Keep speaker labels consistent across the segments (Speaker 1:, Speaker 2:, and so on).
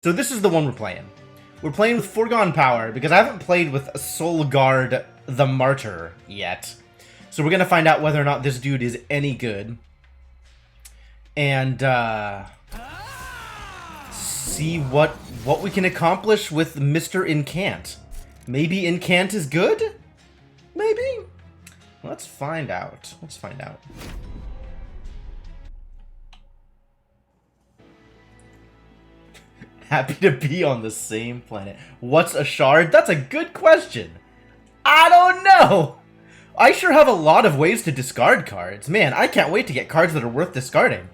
Speaker 1: So this is the one we're playing. We're playing with Foregone Power because I haven't played with Solgard the Martyr yet. So we're going to find out whether or not this dude is any good. And see what we can accomplish with Mr. Incant. Maybe Incant is good? Maybe? Let's find out. Let's find out. Happy to be on the same planet. What's a shard? That's a good question. I don't know. I sure have a lot of ways to discard cards. Man, I can't wait to get cards that are worth discarding.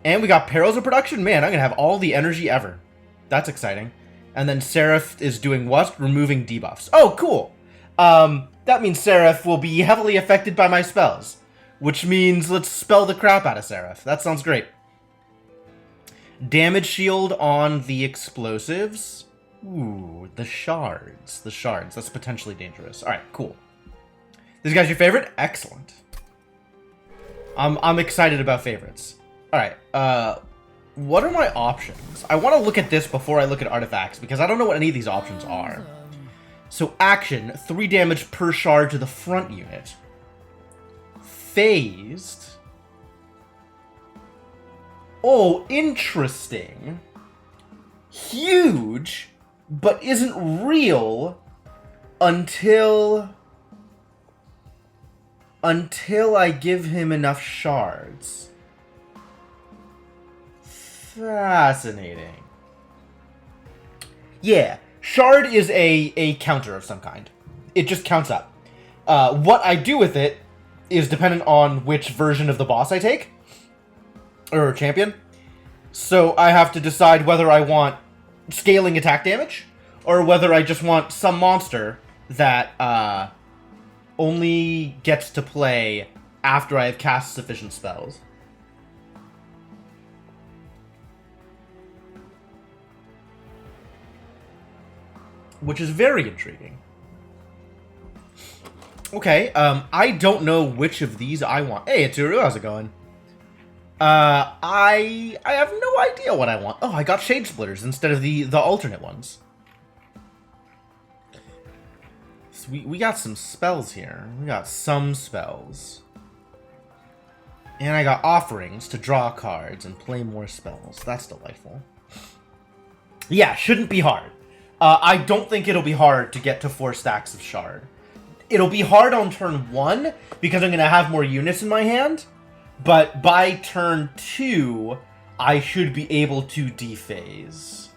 Speaker 1: And we got Perils of Production. Man, I'm going to have all the energy ever. That's exciting. And then Seraph is doing what? Removing debuffs. Oh, cool. That means Seraph will be heavily affected by my spells. Which means let's spell the crap out of Seraph. That sounds great. Damage shield on the explosives. Ooh, the shards. The shards. That's potentially dangerous. Alright, cool. This guy's your favorite? Excellent. I'm excited about favorites. Alright, what are my options? I want to look at this before I look at artifacts, because I don't know what any of these options are. So action, 3 damage per shard to the front unit. Phased. Oh, interesting. Huge, but isn't real until I give him enough shards. Fascinating. Yeah, shard is a counter of some kind. It just counts up. What I do with it is dependent on which version of the boss I take. Or champion. So I have to decide whether I want scaling attack damage, or whether I just want some monster that only gets to play after I have cast sufficient spells. Which is very intriguing. Okay, I don't know which of these I want. Hey, Aturu, how's it going? I have no idea what I want. Oh, I got Shade Splitters instead of the alternate ones. So we got some spells here. We got some spells. And I got offerings to draw cards and play more spells. That's delightful. Yeah, shouldn't be hard. I don't think it'll be hard to get to 4 stacks of shard. It'll be hard on turn 1 because I'm going to have more units in my hand. But by turn 2, I should be able to dephase.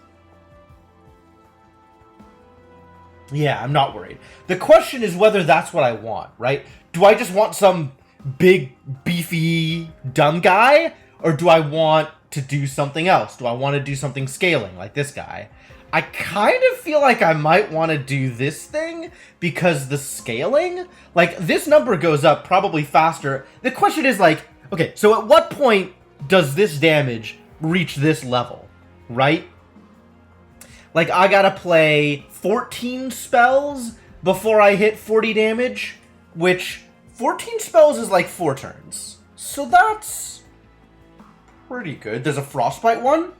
Speaker 1: Yeah, I'm not worried. The question is whether that's what I want, right? Do I just want some big, beefy, dumb guy? Or do I want to do something else? Do I want to do something scaling, like this guy? I kind of feel like I might want to do this thing, because the scaling, like, this number goes up probably faster. The question is, like, okay, so at what point does this damage reach this level, right? Like, I gotta play 14 spells before I hit 40 damage, which 14 spells is like 4 turns. So that's pretty good. There's a Frostbite one?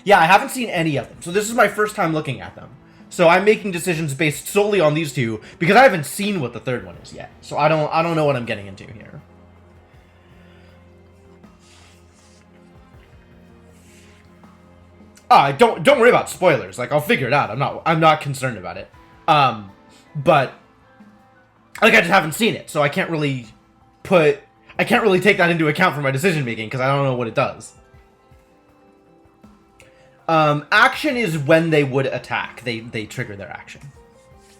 Speaker 1: Yeah, I haven't seen any of them, so this is my first time looking at them. So I'm making decisions based solely on these two, because I haven't seen what the third one is yet. So I don't know what I'm getting into here. Don't worry about spoilers. Like, I'll figure it out. I'm not concerned about it. But like, I just haven't seen it, so I can't really take that into account for my decision making because I don't know what it does. Action is when they would attack. They trigger their action.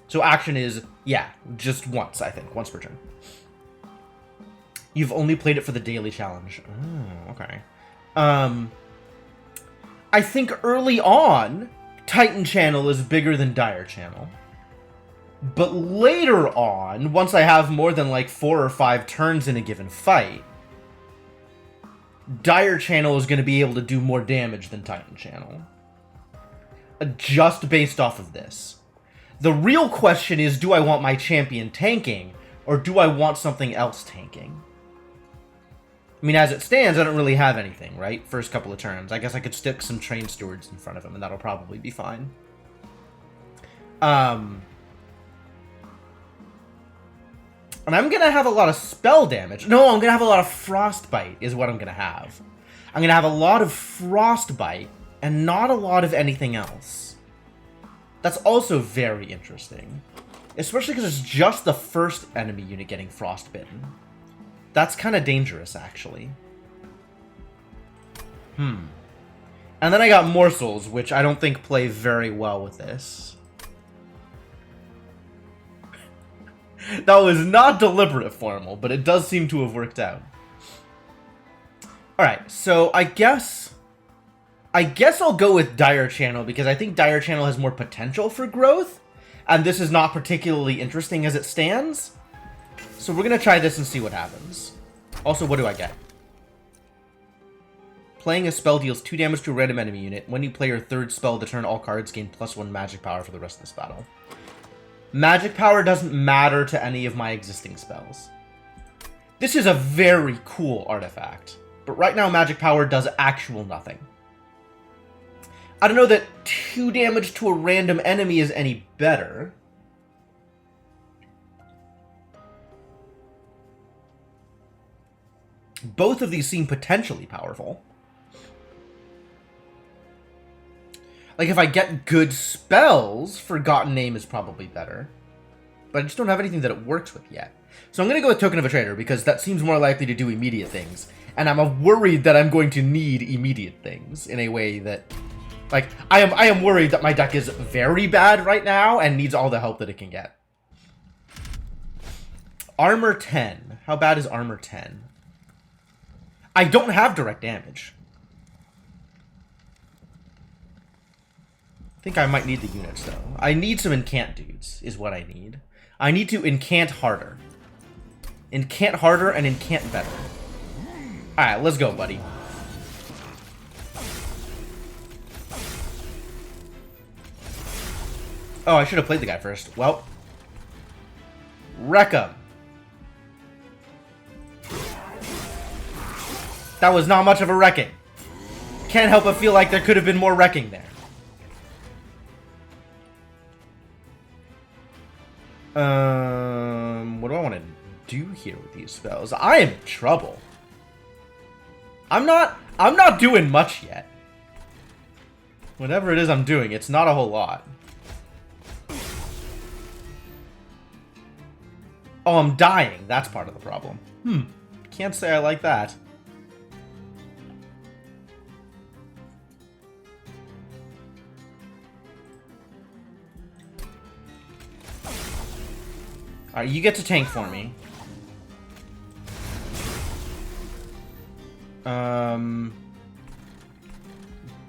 Speaker 1: So action is, yeah, just once, I think. Once per turn. You've only played it for the daily challenge. Oh, okay. I think early on, Titan Channel is bigger than Dire Channel. But later on, once I have more than like 4 or 5 turns in a given fight, Dire Channel is going to be able to do more damage than Titan Channel. Just based off of this. The real question is, do I want my champion tanking, or do I want something else tanking? I mean, as it stands, I don't really have anything, right? First couple of turns. I guess I could stick some Train Stewards in front of him, and that'll probably be fine. And I'm going to have a lot of spell damage. No, I'm going to have a lot of Frostbite is what I'm going to have. I'm going to have a lot of Frostbite and not a lot of anything else. That's also very interesting. Especially because it's just the first enemy unit getting frostbitten. That's kind of dangerous, actually. And then I got Morsels, which I don't think play very well with this. That was not deliberate, Formal, but it does seem to have worked out. Alright, so I guess I'll go with Dire Channel, because I think Dire Channel has more potential for growth. And this is not particularly interesting as it stands. So we're going to try this and see what happens. Also, what do I get? Playing a spell deals 2 damage to a random enemy unit. When you play your third spell of the turn, all cards gain +1 magic power for the rest of this battle. Magic power doesn't matter to any of my existing spells. This is a very cool artifact. But right now, magic power does actual nothing. I don't know that 2 damage to a random enemy is any better. Both of these seem potentially powerful. Like, if I get good spells, Forgotten Name is probably better. But I just don't have anything that it works with yet. So I'm going to go with Token of a Traitor, because that seems more likely to do immediate things. And I'm worried that I'm going to need immediate things in a way that... Like, I am worried that my deck is very bad right now and needs all the help that it can get. Armor 10. How bad is Armor 10? I don't have direct damage. I think I might need the units, though. I need some Incant dudes, is what I need. I need to Incant harder. Incant harder and Incant better. Alright, let's go, buddy. Oh, I should have played the guy first. Well. Wreck him. That was not much of a wrecking. Can't help but feel like there could have been more wrecking there. What do I want to do here with these spells? I am in trouble. I'm not doing much yet. Whatever it is I'm doing, it's not a whole lot. Oh, I'm dying. That's part of the problem. Can't say I like that. Alright, you get to tank for me.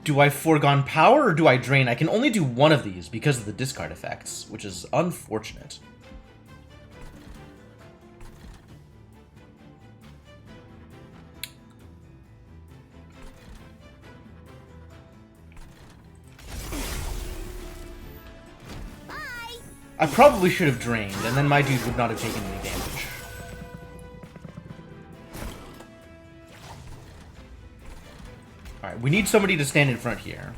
Speaker 1: Do I Foregone Power or do I Drain? I can only do one of these because of the discard effects, which is unfortunate. I probably should have drained, and then my dude would not have taken any damage. Alright, we need somebody to stand in front here.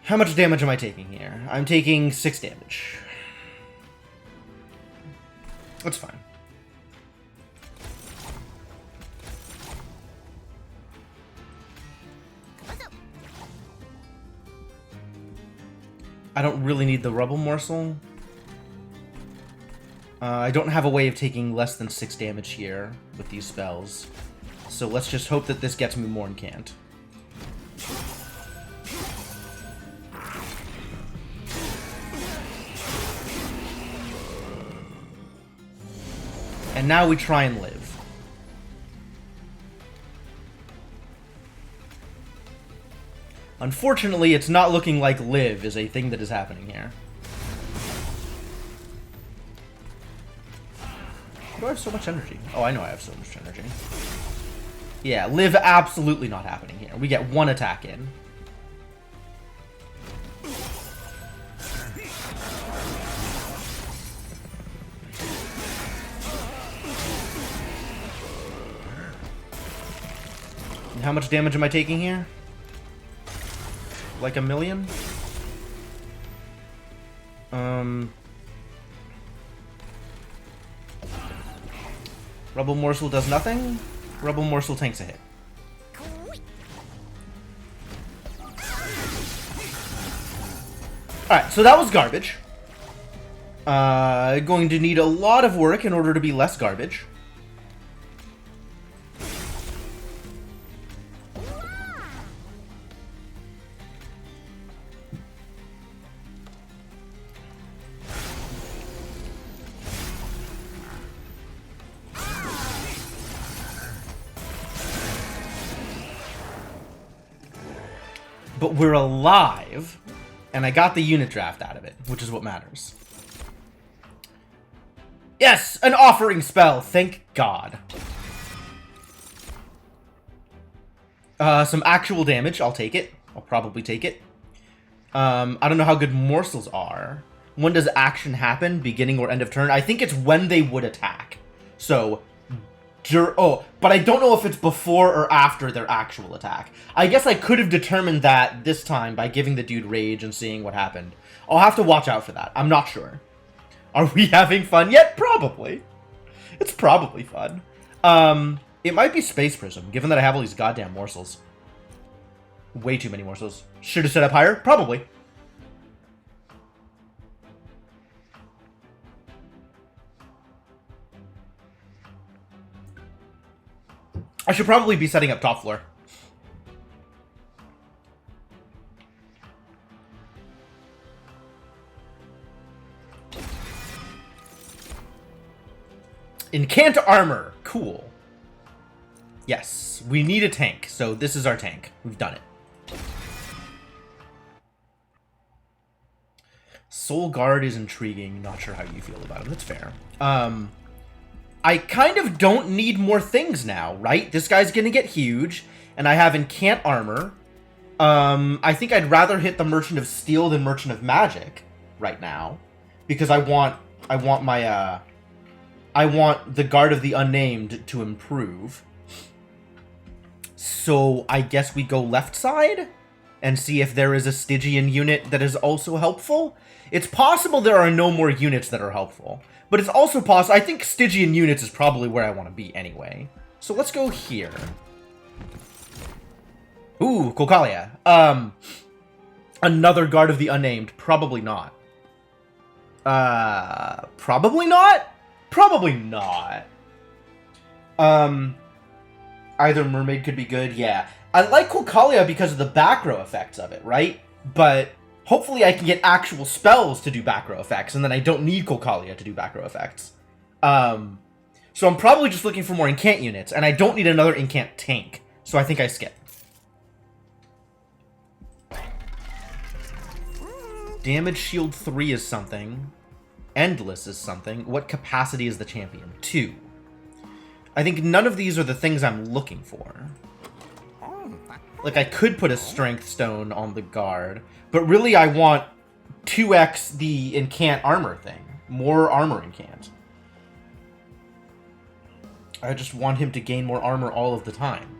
Speaker 1: How much damage am I taking here? I'm taking 6 damage. That's fine. I don't really need the Rubble Morsel. I don't have a way of taking less than 6 damage here with these spells. So let's just hope that this gets me more Incant. And now we try and live. Unfortunately, it's not looking like live is a thing that is happening here. Why do I have so much energy? Oh, I know I have so much energy. Yeah, live absolutely not happening here. We get 1 attack in. How much damage am I taking here? Like 1 million? Rubble Morsel does nothing. Rubble Morsel tanks a hit. Alright, so that was garbage. Going to need a lot of work in order to be less garbage. But we're alive, and I got the unit draft out of it, which is what matters. Yes, an offering spell, thank God. Some actual damage, I'll take it. I'll probably take it. I don't know how good morsels are. When does action happen? Beginning or end of turn? I think it's when they would attack. So, but I don't know if it's before or after their actual attack. I guess I could have determined that this time by giving the dude rage and seeing what happened. I'll have to watch out for that. I'm not sure. Are we having fun yet? Probably. It's probably fun. It might be Space Prism, given that I have all these goddamn morsels. Way too many morsels. Should have set up higher? Probably. I should probably be setting up top floor. Incant armor. Cool. Yes, we need a tank, so this is our tank. We've done it. Soul Guard is intriguing. Not sure how you feel about it. That's fair. I kind of don't need more things now, right? This guy's gonna get huge, and I have Incant armor. I think I'd rather hit the Merchant of Steel than Merchant of Magic right now, because I want the Guard of the Unnamed to improve. So I guess we go left side and see if there is a Stygian unit that is also helpful. It's possible there are no more units that are helpful, but it's also possible. I think Stygian units is probably where I want to be anyway. So let's go here. Ooh, Cocalia. Another Guard of the Unnamed. Probably not. Probably not? Probably not. Either Mermaid could be good, yeah. I like Cocalia because of the back row effects of it, right? But hopefully I can get actual spells to do back row effects, and then I don't need Cocalia to do back row effects. So I'm probably just looking for more Incant units, and I don't need another Incant tank, so I think I skip. Damage Shield 3 is something. Endless is something. What capacity is the champion? 2. I think none of these are the things I'm looking for. Like, I could put a Strength Stone on the guard, but really I want 2x the Incant armor thing. More armor Incant. I just want him to gain more armor all of the time.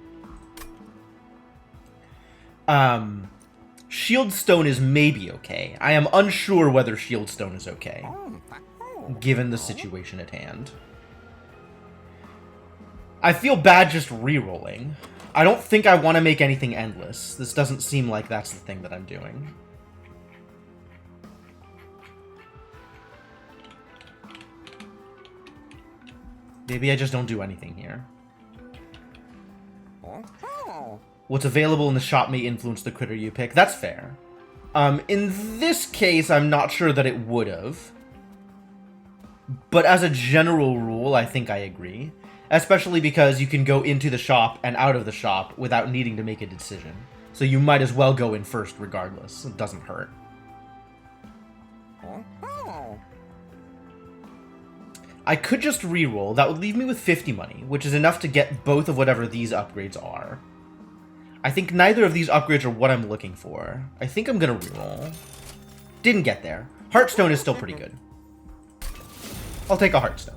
Speaker 1: Shield Stone is maybe okay. I am unsure whether Shield Stone is okay, given the situation at hand. I feel bad just re-rolling. I don't think I want to make anything endless. This doesn't seem like that's the thing that I'm doing. Maybe I just don't do anything here. What's available in the shop may influence the critter you pick. That's fair. In this case, I'm not sure that it would have. But as a general rule, I think I agree. Especially because you can go into the shop and out of the shop without needing to make a decision. So you might as well go in first regardless. It doesn't hurt. I could just reroll. That would leave me with 50 money, which is enough to get both of whatever these upgrades are. I think neither of these upgrades are what I'm looking for. I think I'm gonna reroll. Didn't get there. Heartstone is still pretty good. I'll take a Heartstone.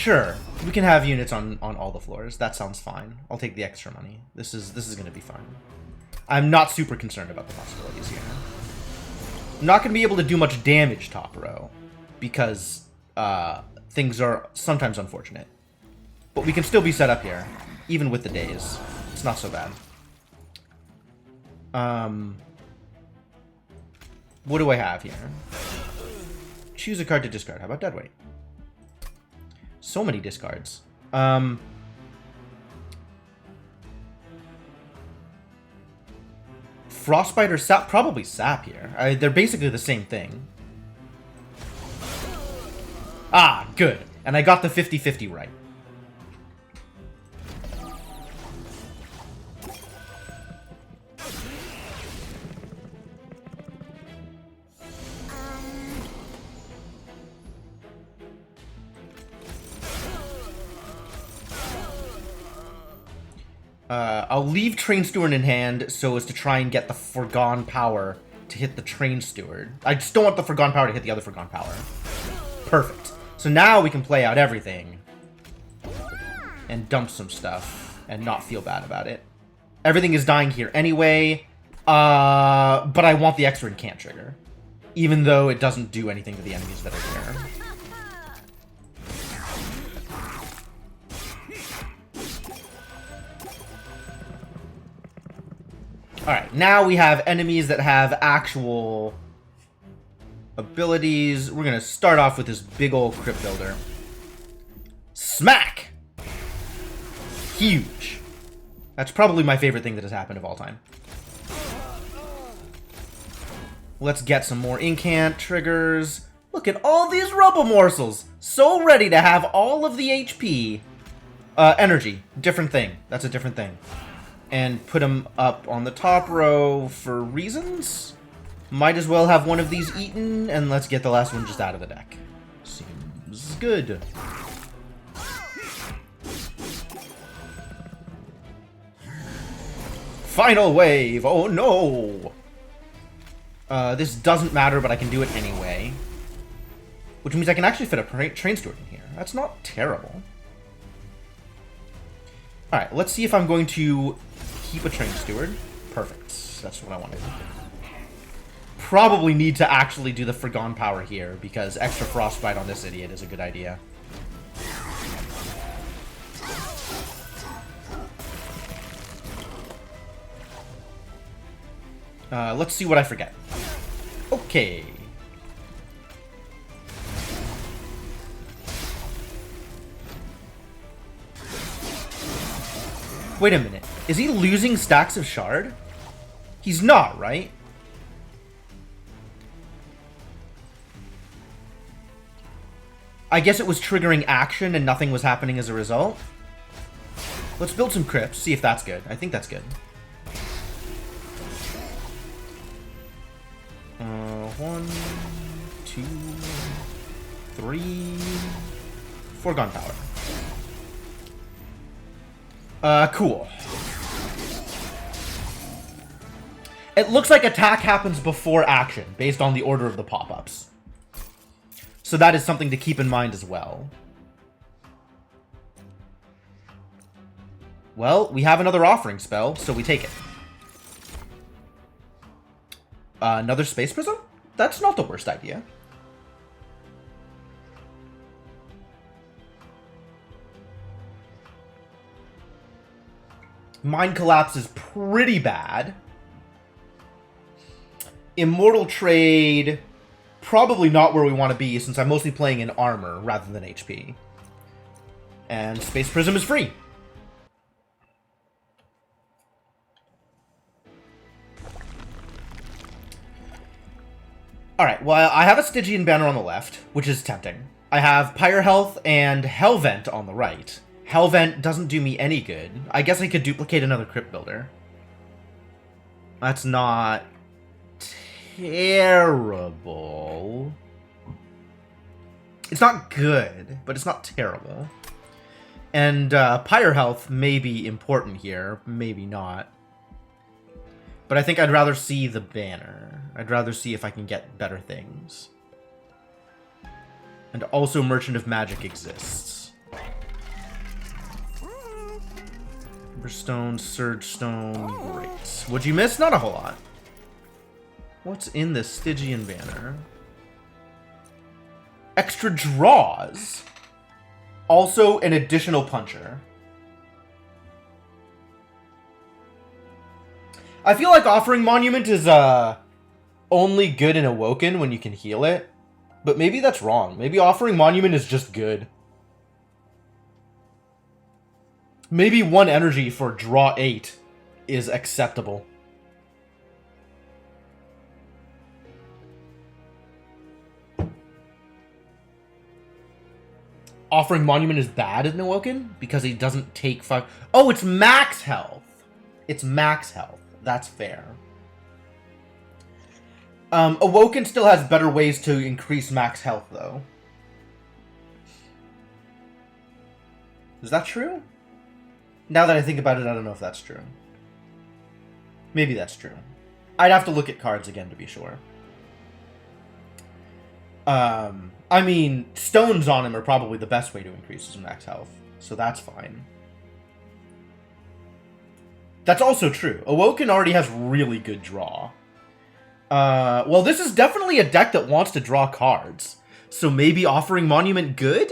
Speaker 1: Sure, we can have units on all the floors. That sounds fine. I'll take the extra money. This is gonna be fun. I'm not super concerned about the possibilities here. I'm not gonna be able to do much damage top row because things are sometimes unfortunate. But we can still be set up here, even with the days. It's not so bad. What do I have here? Choose a card to discard. How about Deadweight? So many discards. Frostbite or Sap? Probably Sap here. They're basically the same thing. Ah, good. And I got the 50-50 right. I'll leave Train Steward in hand so as to try and get the Foregone Power to hit the Train Steward. I just don't want the Foregone Power to hit the other Foregone Power. Perfect. So now we can play out everything and dump some stuff and not feel bad about it. Everything is dying here anyway, but I want the extra Incant trigger, even though it doesn't do anything to the enemies that are there. Alright, now we have enemies that have actual abilities. We're going to start off with this big old Crypt Builder. Smack! Huge. That's probably my favorite thing that has happened of all time. Let's get some more Incant triggers. Look at all these Rubble Morsels. So ready to have all of the HP. Energy. Different thing. That's a different thing. And put them up on the top row for reasons. Might as well have one of these eaten, and let's get the last one just out of the deck. Seems good. Final wave! Oh no! This doesn't matter, but I can do it anyway. Which means I can actually fit a Train Steward in here. That's not terrible. Alright, let's see if I'm going to keep a Train Steward. Perfect. That's what I wanted. Probably need to actually do the Foregone Power here, because extra Frostbite on this idiot is a good idea. Let's see what I forget. Okay. Wait a minute. Is he losing stacks of Shard? He's not, right? I guess it was triggering action and nothing was happening as a result. Let's build some crypts, see if that's good. I think that's good. 1, 2, 3... Foregone Power. Cool. It looks like attack happens before action, based on the order of the pop-ups. So that is something to keep in mind as well. Well, we have another offering spell, so we take it. Another Space Prism? That's not the worst idea. Mind Collapse is pretty bad. Immortal Trade, probably not where we want to be, since I'm mostly playing in armor rather than HP. And Space Prism is free. Alright, well, I have a Stygian banner on the left, which is tempting. I have Pyre Health and Hellvent on the right. Hellvent doesn't do me any good. I guess I could duplicate another Crypt Builder. That's not terrible. It's not good, but it's not terrible. And Pyre Health may be important here, maybe not. But I think I'd rather see the banner. I'd rather see if I can get better things. And also Merchant of Magic exists. Stone, Surge Stone, great. What'd you miss? Not a whole lot. What's in the Stygian banner? Extra draws. Also an additional puncher. I feel like Offering Monument is only good in Awoken when you can heal it. But maybe that's wrong. Maybe Offering Monument is just good. Maybe 1 energy for draw 8 is acceptable. Offering Monument is bad in Awoken because he doesn't take 5. Oh, it's max health. It's max health. That's fair. Awoken still has better ways to increase max health, though. Is that true? Now that I think about it, I don't know if that's true. Maybe that's true. I'd have to look at cards again to be sure. I mean, stones on him are probably the best way to increase his max health, so that's fine. That's also true. Awoken already has really good draw. Well, this is definitely a deck that wants to draw cards, so maybe Offering Monument good?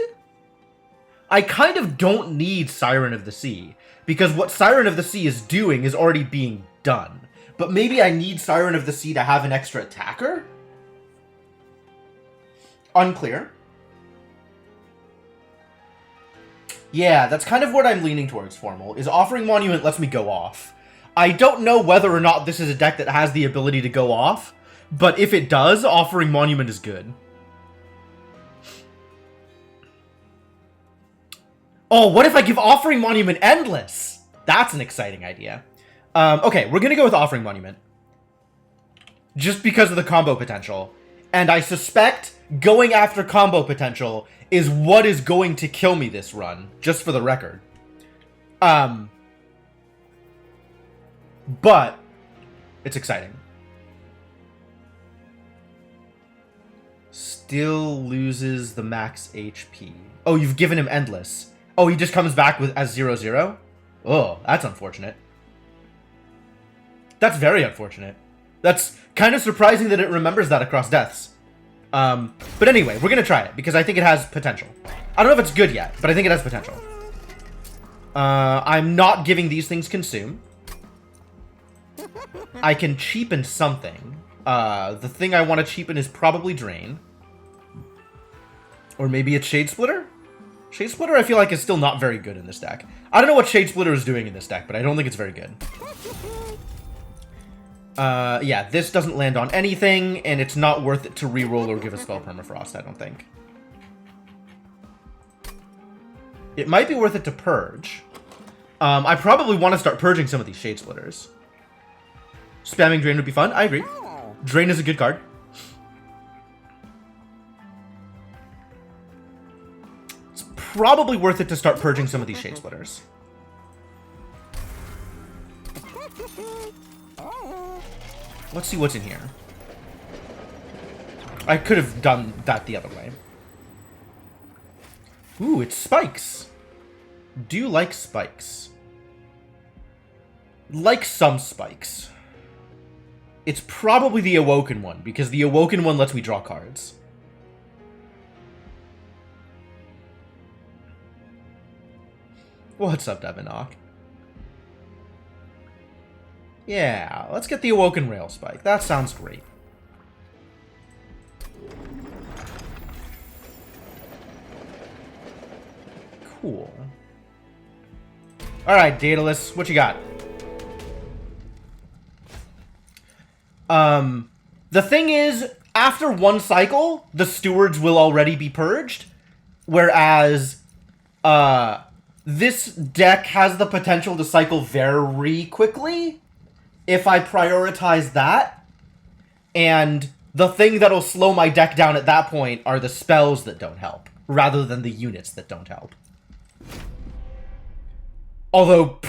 Speaker 1: I kind of don't need Siren of the Sea, because what Siren of the Sea is doing is already being done. But maybe I need Siren of the Sea to have an extra attacker? Unclear. Yeah, that's kind of what I'm leaning towards, Formal, is Offering Monument lets me go off. I don't know whether or not this is a deck that has the ability to go off, but if it does, Offering Monument is good. Oh, what if I give Offering Monument Endless? That's an exciting idea. Okay, we're gonna go with Offering Monument. Just because of the combo potential. And I suspect going after combo potential is what is going to kill me this run, just for the record. But it's exciting. Still loses the max HP. Oh, you've given him Endless. Oh, he just comes back with as 0/0? Oh, that's unfortunate. That's very unfortunate. That's kind of surprising that it remembers that across deaths. But anyway, we're gonna try it, because I think it has potential. I don't know if it's good yet, but I think it has potential. I'm not giving these things Consume. I can cheapen something. The thing I want to cheapen is probably Drain. Or maybe it's Shade Splitter? Shade Splitter I feel like is still not very good in this deck. I don't know what Shade Splitter is doing in this deck, but I don't think it's very good. Yeah, this doesn't land on anything, and it's not worth it to reroll or give a spell Permafrost, I don't think. It might be worth it to purge. I probably want to start purging some of these Shade Splitters. Spamming Drain would be fun, I agree. Drain is a good card. It's probably worth it to start purging some of these Shade Splitters. Let's see what's in here. I could have done that the other way. Ooh, it's spikes. Do you like spikes? Like some spikes. It's probably the Awoken one, because the Awoken one lets me draw cards. What's up, Devinok? Yeah, let's get the Awoken Rail Spike. That sounds great. Cool. Alright, Daedalus, what you got? The thing is, after one cycle, the stewards will already be purged, whereas, this deck has the potential to cycle very quickly if I prioritize that, and the thing that'll slow my deck down at that point are the spells that don't help, rather than the units that don't help. Although,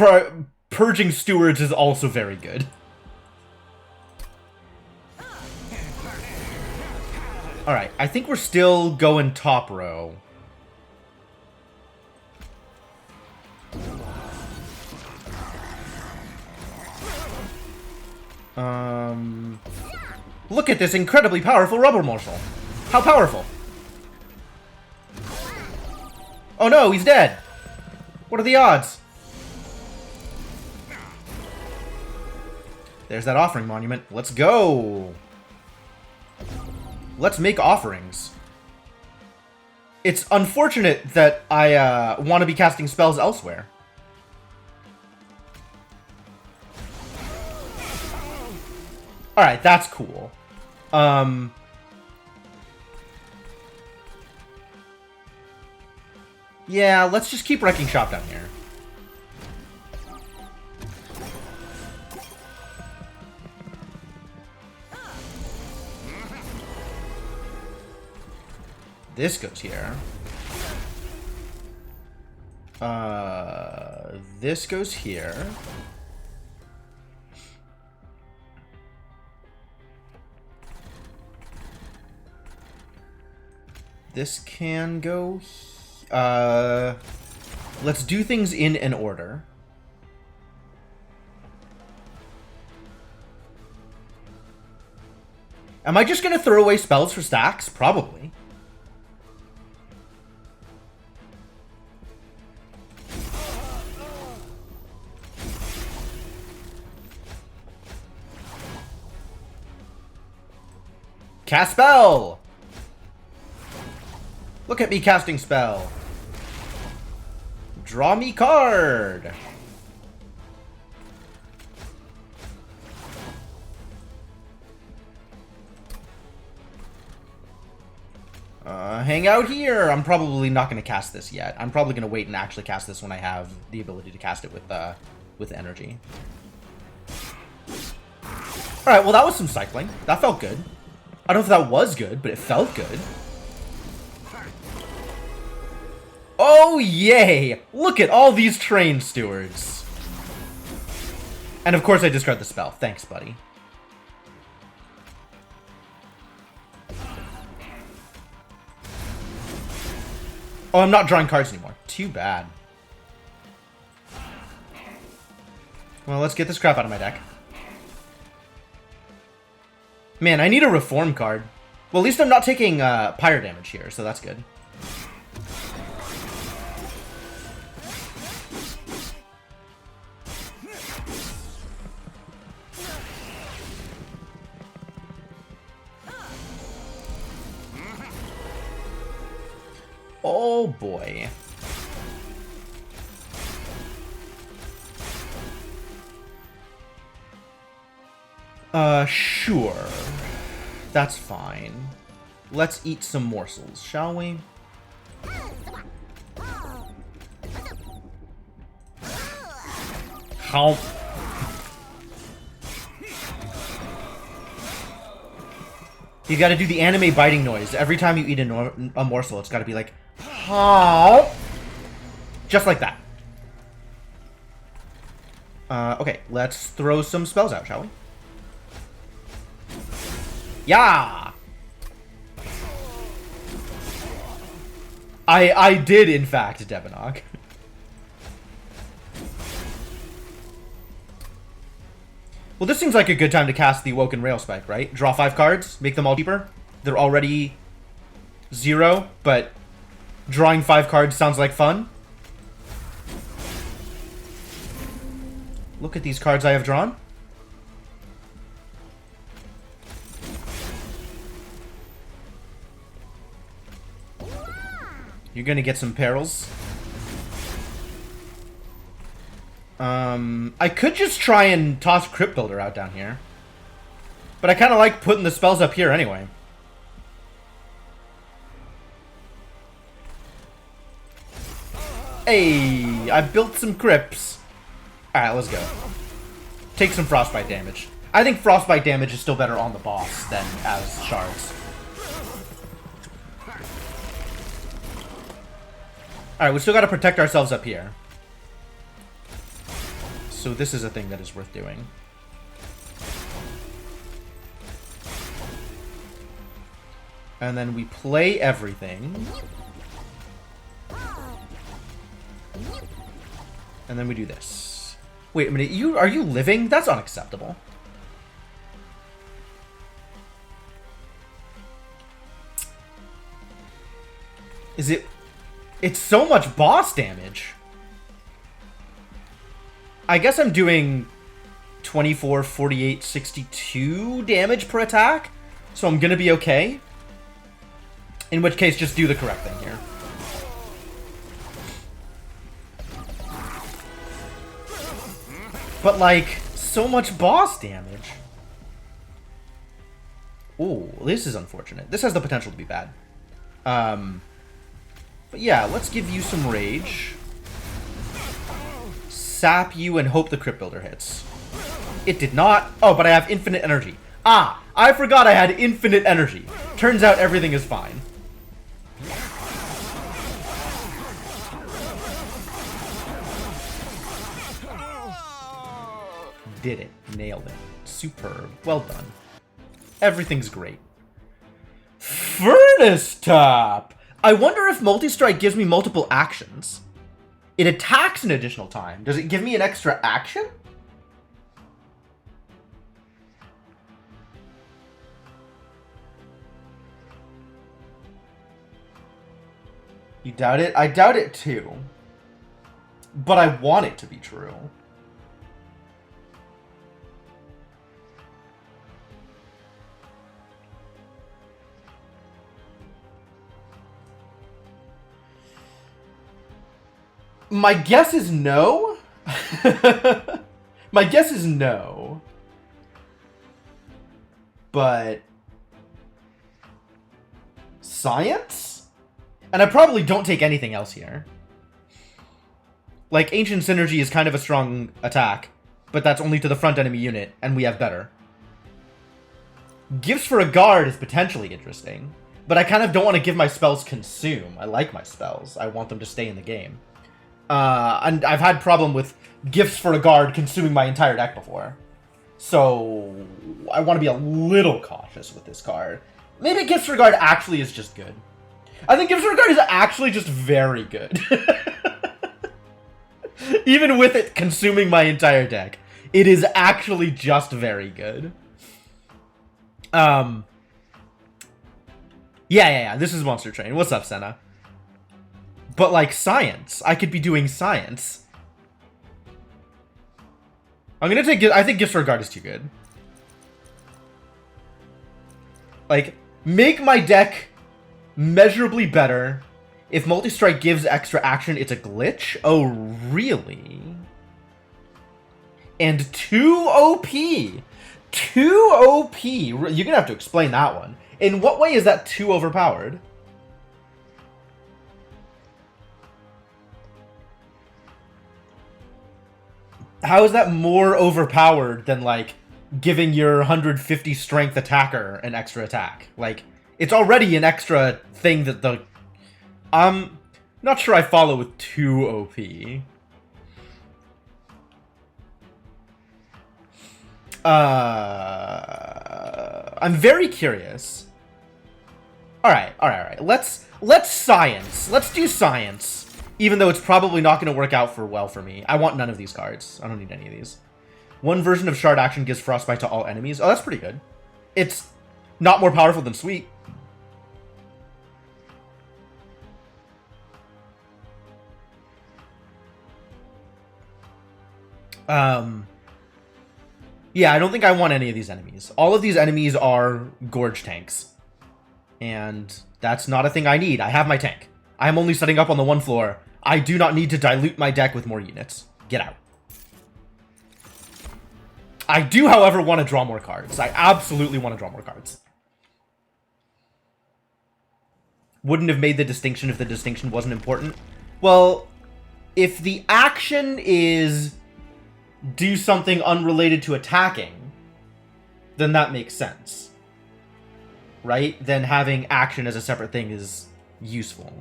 Speaker 1: purging stewards is also very good. Alright, I think we're still going top row. Look at this incredibly powerful rubber morsel. How powerful? Oh no, he's dead. What are the odds? There's that offering monument. Let's go. Let's make offerings. It's unfortunate that I want to be casting spells elsewhere. Alright, that's cool. Yeah, let's just keep wrecking shop down here. This goes here. This goes here. This can go... let's do things in an order. Am I just gonna throw away spells for stacks? Probably. Cast spell! Look at me casting spell. Draw me card. Hang out here. I'm probably not going to cast this yet. I'm probably going to wait and actually cast this when I have the ability to cast it with energy. Alright, well that was some cycling. That felt good. I don't know if that was good, but it felt good. Oh, yay! Look at all these train stewards. And of course I discard the spell. Thanks, buddy. Oh, I'm not drawing cards anymore. Too bad. Well, let's get this crap out of my deck. Man, I need a reform card. Well, at least I'm not taking pyre damage here, so that's good. Oh boy. Sure. That's fine. Let's eat some morsels, shall we? How? You gotta do the anime biting noise. Every time you eat a morsel, it's gotta be like, how? Just like that. Okay, let's throw some spells out, shall we? Yeah! I did, in fact, Debanok. Well, this seems like a good time to cast the Woken Railspike, right? Draw 5 cards, make them all cheaper. They're already 0, but drawing 5 cards sounds like fun. Look at these cards I have drawn. You're gonna get some perils. I could just try and toss Crypt Builder out down here. But I kind of like putting the spells up here anyway. Hey, I built some crypts. Alright, let's go. Take some Frostbite damage. I think Frostbite damage is still better on the boss than as shards. Alright, we still gotta protect ourselves up here. So this is a thing that is worth doing. And then we play everything. And then we do this. Wait a minute, are you living? That's unacceptable. Is it... It's so much boss damage. I guess I'm doing 24, 48, 62 damage per attack. So I'm gonna be okay. In which case, just do the correct thing here. But, like, so much boss damage. Ooh, this is unfortunate. This has the potential to be bad. But yeah, let's give you some rage. Sap you and hope the Crypt Builder hits. It did not. Oh, but I have infinite energy. Ah, I forgot I had infinite energy. Turns out everything is fine. Did it. Nailed it. Superb. Well done. Everything's great. Furnace Top! I wonder if Multi-Strike gives me multiple actions. It attacks an additional time. Does it give me an extra action? You doubt it? I doubt it too. But I want it to be true. My guess is no. My guess is no. But... Science? And I probably don't take anything else here. Like, Ancient Synergy is kind of a strong attack, but that's only to the front enemy unit, and we have better. Gifts for a guard is potentially interesting, but I kind of don't want to give my spells consume. I like my spells. I want them to stay in the game. And I've had problem with gifts for a guard consuming my entire deck before. So I want to be a little cautious with this card. Maybe gifts for a guard actually is just good. I think gifts for a guard is actually just very good. Even with it consuming my entire deck, it is actually just very good. Yeah. This is Monster Train. What's up, Senna? But, like, science. I could be doing science. I'm gonna take... I think Gifts for a Guard is too good. Like, make my deck measurably better. If Multi-Strike gives extra action, it's a glitch? Oh, really? And 2 OP! 2 OP! You're gonna have to explain that one. In what way is that too overpowered? How is that more overpowered than, like, giving your 150 strength attacker an extra attack? Like, it's already an extra thing that the... not sure I follow with 2 OP. I'm very curious. Alright. Let's science. Let's do science. Even though it's probably not going to work out well for me. I want none of these cards. I don't need any of these. One version of Shard Action gives Frostbite to all enemies. Oh, that's pretty good. It's not more powerful than Sweet. Yeah, I don't think I want any of these enemies. All of these enemies are Gorge tanks. And that's not a thing I need. I have my tank. I am only setting up on the one floor. I do not need to dilute my deck with more units. Get out. I do, however, want to draw more cards. I absolutely want to draw more cards. Wouldn't have made the distinction if the distinction wasn't important. Well, if the action is do something unrelated to attacking, then that makes sense. Right? Then having action as a separate thing is useful.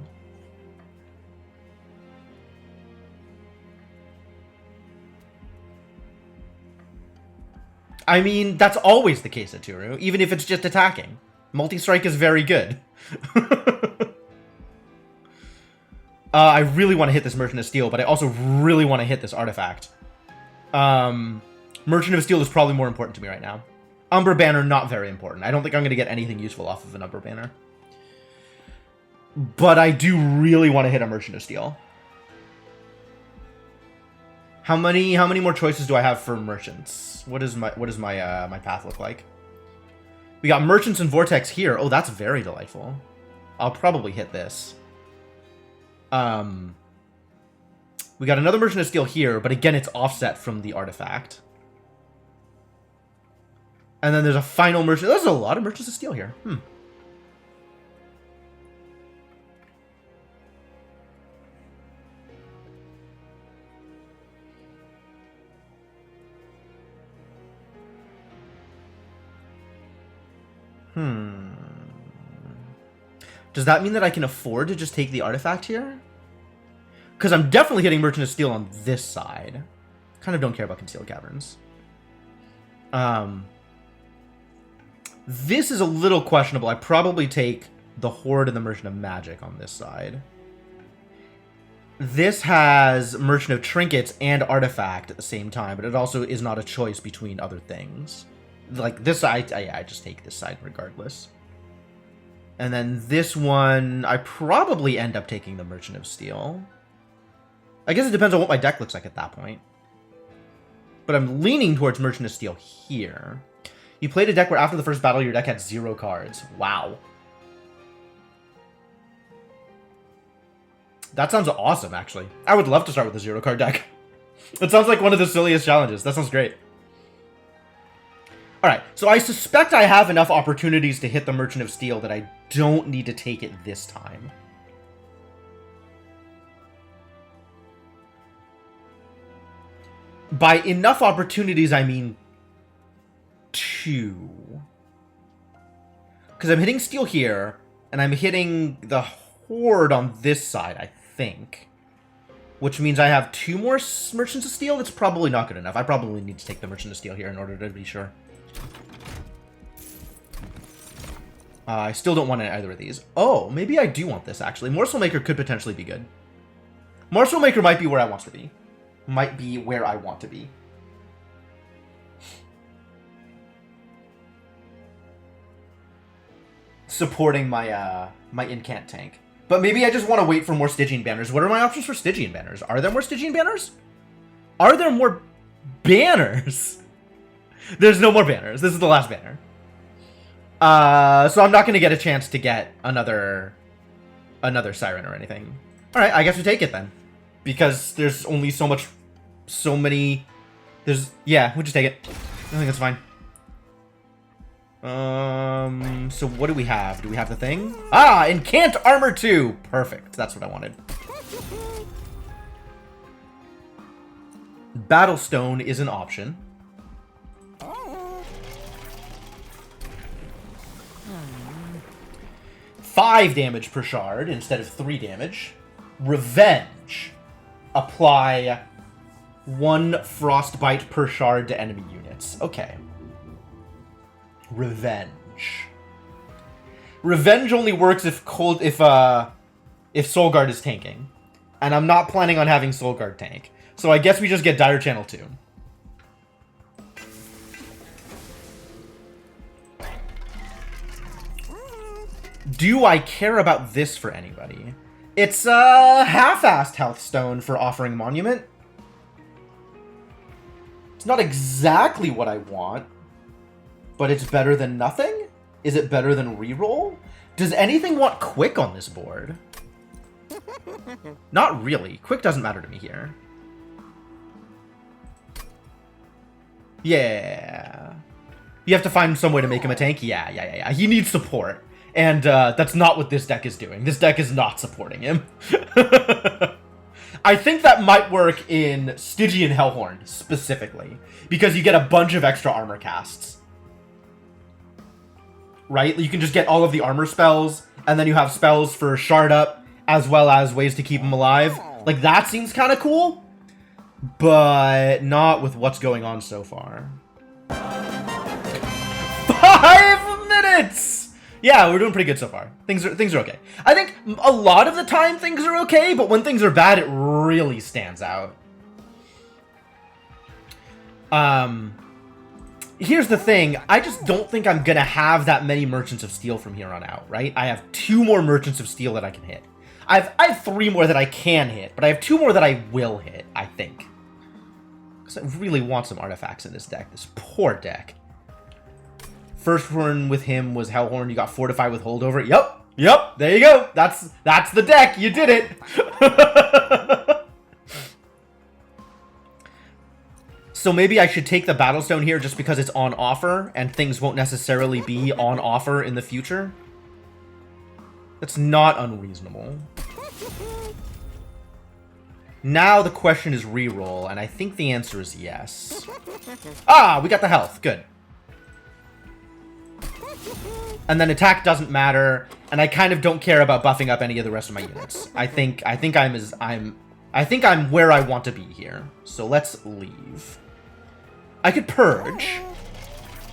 Speaker 1: I mean, that's always the case at Turu, even if it's just attacking. Multi-strike is very good. I really want to hit this Merchant of Steel, but I also really want to hit this artifact. Merchant of Steel is probably more important to me right now. Umber Banner, not very important. I don't think I'm going to get anything useful off of an Umber Banner. But I do really want to hit a Merchant of Steel. How many more choices do I have for merchants? What does my my path look like? We got merchants and vortex here. Oh, that's very delightful. I'll probably hit this. We got another merchant of steel here, but again, it's offset from the artifact. And then there's a final merchant. There's a lot of merchants of steel here. Does that mean that I can afford to just take the artifact here? Because I'm definitely hitting Merchant of Steel on this side. Kind of don't care about Concealed Caverns. This is a little questionable. I probably take the Horde and the Merchant of Magic on this side. This has Merchant of Trinkets and Artifact at the same time, but it also is not a choice between other things. Like this side, I just take this side regardless. And then this one, I probably end up taking the Merchant of Steel. I guess it depends on what my deck looks like at that point. But I'm leaning towards Merchant of Steel here. You played a deck where after the first battle, your deck had 0 cards. Wow. That sounds awesome, actually. I would love to start with a 0-card deck. It sounds like one of the silliest challenges. That sounds great. Alright, so I suspect I have enough opportunities to hit the Merchant of Steel that I don't need to take it this time. By enough opportunities, I mean 2. Because I'm hitting Steel here, and I'm hitting the Horde on this side, I think. Which means I have 2 more Merchants of Steel? That's probably not good enough. I probably need to take the Merchant of Steel here in order to be sure. I still don't want either of these. Oh, maybe I do want this, actually. Morsel Maker could potentially be good. Morsel Maker might be where I want to be. Might be where I want to be. Supporting my my incant tank. But maybe I just want to wait for more Stygian banners. What are my options for Stygian banners? Are there more Stygian banners? Are there more banners? There's no more banners. This is the last banner. So I'm not going to get a chance to get another Siren or anything. Alright, I guess we take it then. Because there's only so many... Yeah, we'll just take it. I think that's fine. So what do we have? Do we have the thing? Ah, Incant Armor 2! Perfect, that's what I wanted. Battlestone is an option. 5 damage per shard instead of 3 damage. Revenge. Apply 1 frostbite per shard to enemy units. Okay. Revenge. Revenge only works if Soulguard is tanking. And I'm not planning on having Soulguard tank. So I guess we just get Dire Channel 2. Do I care about this for anybody? It's a half-assed Healthstone for offering Monument. It's not exactly what I want, but it's better than nothing? Is it better than reroll? Does anything want Quick on this board? Not really. Quick doesn't matter to me here. Yeah. You have to find some way to make him a tank? Yeah. He needs support. And that's not what this deck is doing. This deck is not supporting him. I think that might work in Stygian Hellhorn, specifically. Because you get a bunch of extra armor casts. Right? You can just get all of the armor spells, and then you have spells for Shard Up, as well as ways to keep him alive. Like, that seems kind of cool. But not with what's going on so far. 5 minutes! Yeah, we're doing pretty good so far. Things are okay. I think a lot of the time things are okay, but when things are bad, it really stands out. Here's the thing, I just don't think I'm gonna have that many Merchants of Steel from here on out, right? I have 2 more Merchants of Steel that I can hit. I have 3 more that I can hit, but I have 2 more that I will hit, I think. Because I really want some artifacts in this deck, this poor deck. First one with him was Hellhorn, you got Fortify with Holdover. Yep, there you go. That's the deck, you did it. So maybe I should take the Battlestone here just because it's on offer and things won't necessarily be on offer in the future. That's not unreasonable. Now the question is reroll, and I think the answer is yes. Ah, we got the health. Good. And then attack doesn't matter, and I kind of don't care about buffing up any of the rest of my units. I think I'm where I want to be here. So let's leave. I could purge.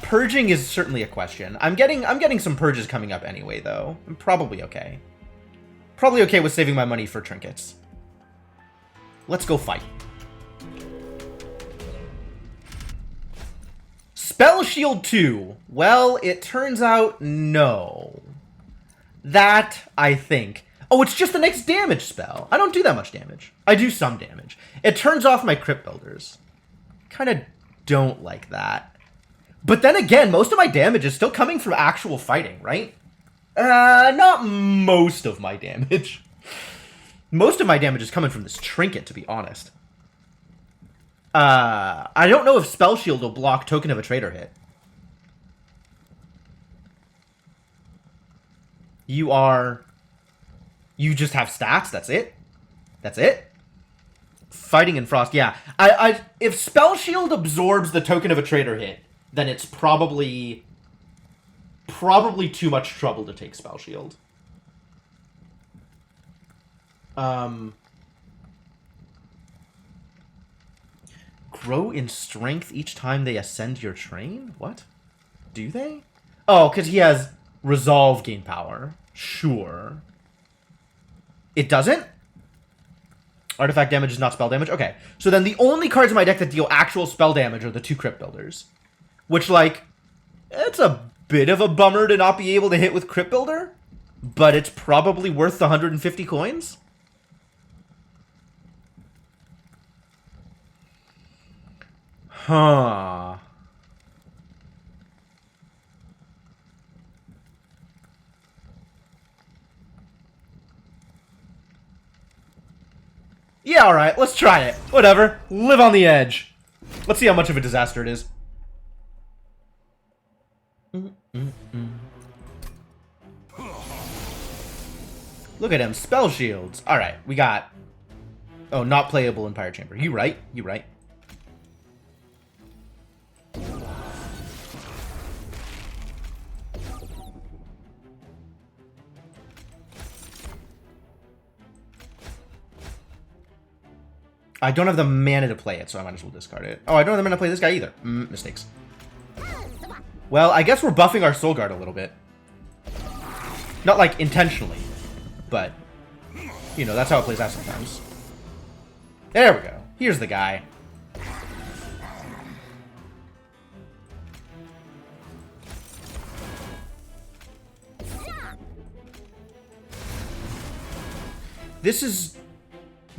Speaker 1: Purging is certainly a question. I'm getting some purges coming up anyway, though. I'm probably okay. Probably okay with saving my money for trinkets. Let's go fight. Spell Shield 2. Well, it turns out no. That, I think. Oh, it's just the next damage spell. I don't do that much damage. I do some damage. It turns off my Crypt Builders. Kind of don't like that. But then again, most of my damage is still coming from actual fighting, right? Not most of my damage. Most of my damage is coming from this trinket, to be honest. I don't know if Spell Shield will block Token of a Traitor hit. You just have stats, that's it? That's it? Fighting in Frost, yeah. If Spell Shield absorbs the Token of a Traitor hit, then it's probably too much trouble to take Spell Shield. Grow in strength each time they ascend your train? What? Do they? Oh, because he has Resolve gain power. Sure. It doesn't? Artifact damage is not spell damage? Okay. So then the only cards in my deck that deal actual spell damage are the 2 Crypt Builders. Which, like, it's a bit of a bummer to not be able to hit with Crypt Builder. But it's probably worth the 150 coins. Huh. Yeah, alright, let's try it. Whatever. Live on the edge. Let's see how much of a disaster it is. Look at him. Spell shields. Alright, we got... Oh, not playable in Pyre Chamber. You right. You right. I don't have the mana to play it, so I might as well discard it. Oh, I don't have the mana to play this guy either. Mistakes. Well, I guess we're buffing our Soul Guard a little bit. Not, like, intentionally. But, you know, that's how it plays out sometimes. There we go. Here's the guy. This is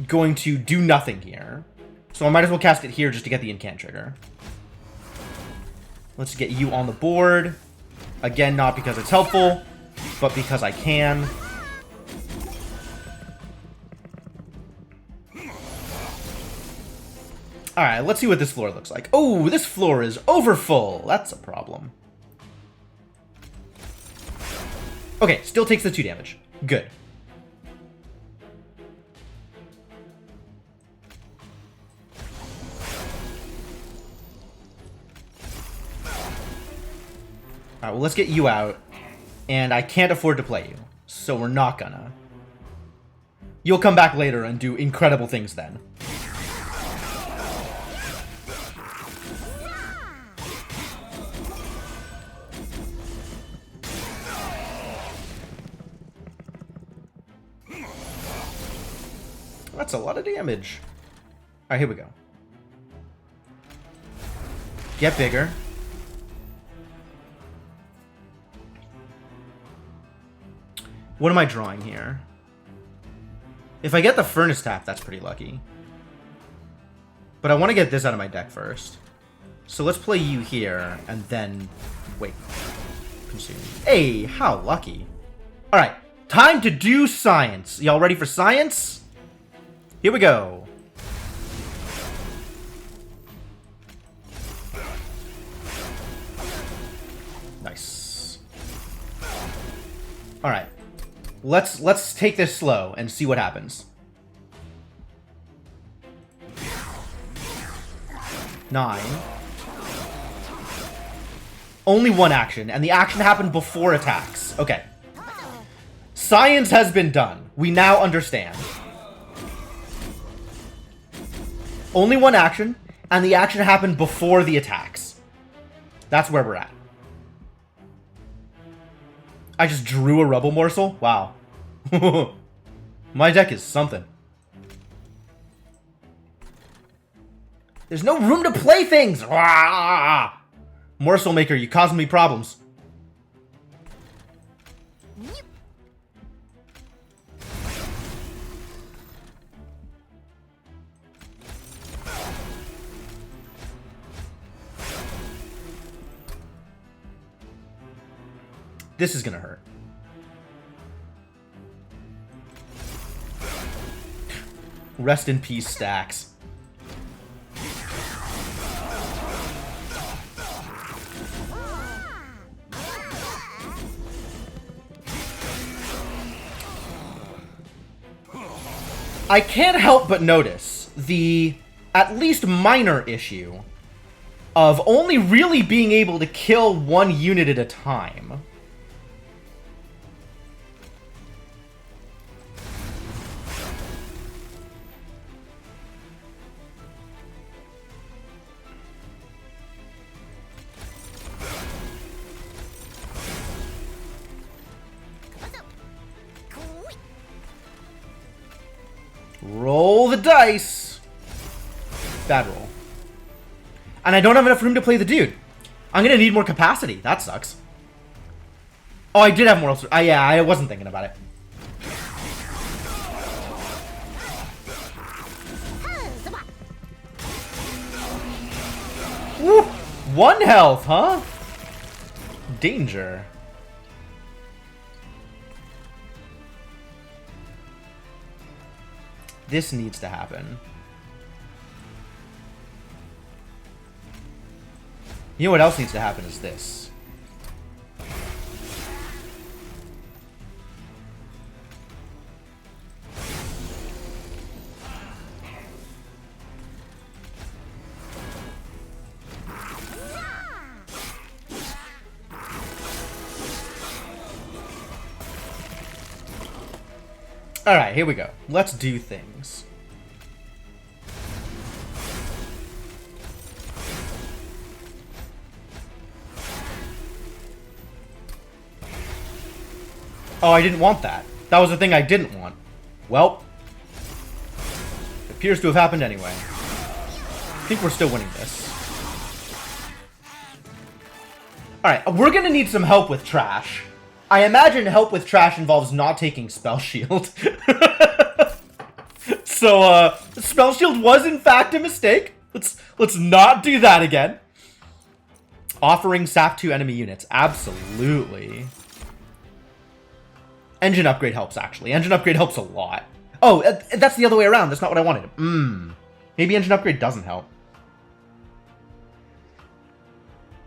Speaker 1: going to do nothing here. So I might as well cast it here just to get the incant trigger. Let's get you on the board. Again, not because it's helpful, but because I can. Alright, let's see what this floor looks like. Oh, this floor is overfull. That's a problem. Okay, still takes the 2 damage. Good. Alright, well, let's get you out. And I can't afford to play you, so we're not gonna. You'll come back later and do incredible things then. That's a lot of damage. Alright, here we go. Get bigger. What am I drawing here? If I get the Furnace Tap, that's pretty lucky. But I want to get this out of my deck first. So let's play you here, and then... Wait. Consume. Hey, how lucky. Alright, time to do science. Y'all ready for science? Here we go. Nice. Alright. Let's take this slow and see what happens. 9. Only one action, and the action happened before attacks. Okay. Science has been done. We now understand. Only one action, and the action happened before the attacks. That's where we're at. I just drew a Rubble Morsel? Wow. My deck is something. There's no room to play things! Morsel Maker, you causing me problems. This is gonna hurt. Rest in peace, Stacks. I can't help but notice the, at least minor issue, of only really being able to kill one unit at a time. Roll the dice. Bad roll. And I don't have enough room to play the dude. I'm gonna need more capacity. That sucks. Oh, I did have more. Yeah, I wasn't thinking about it. Woo! 1 health, huh? Danger. This needs to happen. You know what else needs to happen is this. Alright, here we go. Let's do things. Oh, I didn't want that. That was the thing I didn't want. Well, it appears to have happened anyway. I think we're still winning this. Alright, we're gonna need some help with trash. I imagine help with trash involves not taking Spell Shield. So, Spell Shield was in fact a mistake. Let's not do that again. Offering sap to enemy units. Absolutely. Engine upgrade helps, actually. Engine upgrade helps a lot. Oh, that's the other way around. That's not what I wanted. Maybe engine upgrade doesn't help.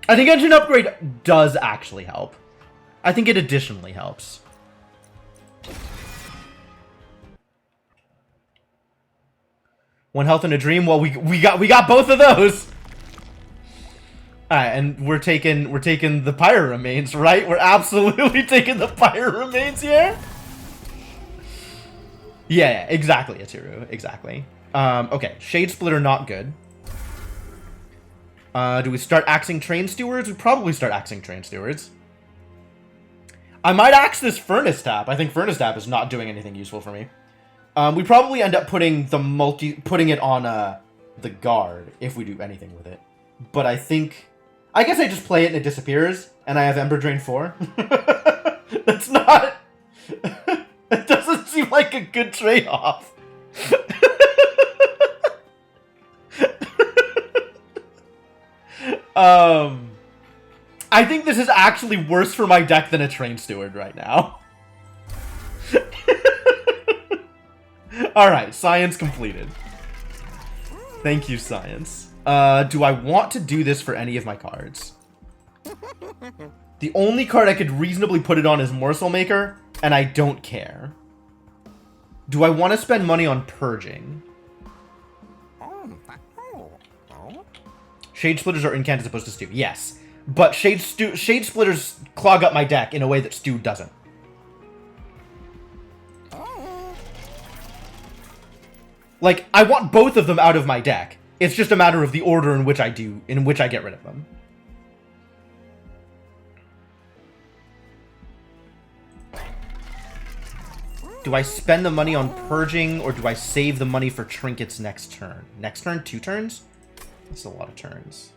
Speaker 1: I think engine upgrade does actually help. I think it additionally helps. One health in a dream. Well, we got both of those. Alright, and we're taking the Pyre Remains, right? We're absolutely taking the Pyre Remains here. Yeah, exactly, Atiru. Exactly. Okay, Shade Splitter not good. Do we start axing Train Stewards? We probably start axing Train Stewards. I might axe this Furnace Tap. I think Furnace Tap is not doing anything useful for me. We probably end up putting it on the Guard if we do anything with it. But I guess I just play it and it disappears, and I have Ember Drain 4. That's not seem like a good trade-off. I think this is actually worse for my deck than a Train Steward right now. Alright, science completed. Thank you, science. Do I want to do this for any of my cards? The only card I could reasonably put it on is Morsel Maker, and I don't care. Do I want to spend money on Purging? Shade Splitters are incant as opposed to Stew. Yes. But Shade Splitters clog up my deck in a way that Stew doesn't. Like, I want both of them out of my deck. It's just a matter of the order in which I get rid of them. Do I spend the money on Purging, or do I save the money for Trinkets next turn? Next turn? 2 turns? That's a lot of turns.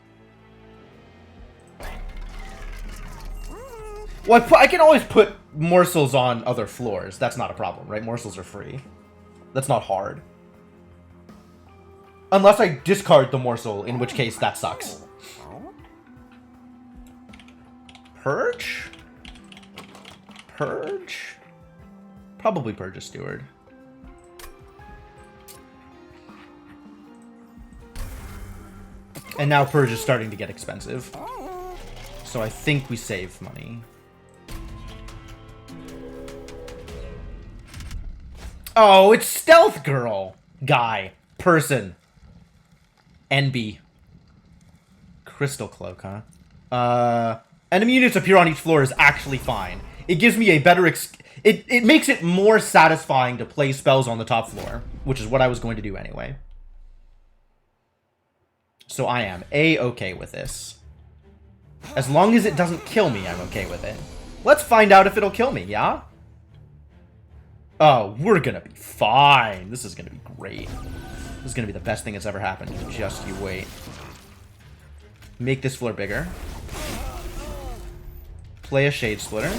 Speaker 1: Well, I can always put morsels on other floors. That's not a problem, right? Morsels are free. That's not hard. Unless I discard the morsel, in which case that sucks. Purge? Purge? Probably Purge a Steward. And now Purge is starting to get expensive. So I think we save money. Oh, it's Stealth Girl! Guy. Person. NB. Crystal Cloak, huh? Enemy units appear on each floor is actually fine. It gives me a better it makes it more satisfying to play spells on the top floor, which is what I was going to do anyway. So I am A-okay with this. As long as it doesn't kill me, I'm okay with it. Let's find out if it'll kill me, yeah? Oh, we're gonna be fine. This is gonna be great. This is gonna be the best thing that's ever happened. Just you wait. Make this floor bigger. Play a Shade Splitter.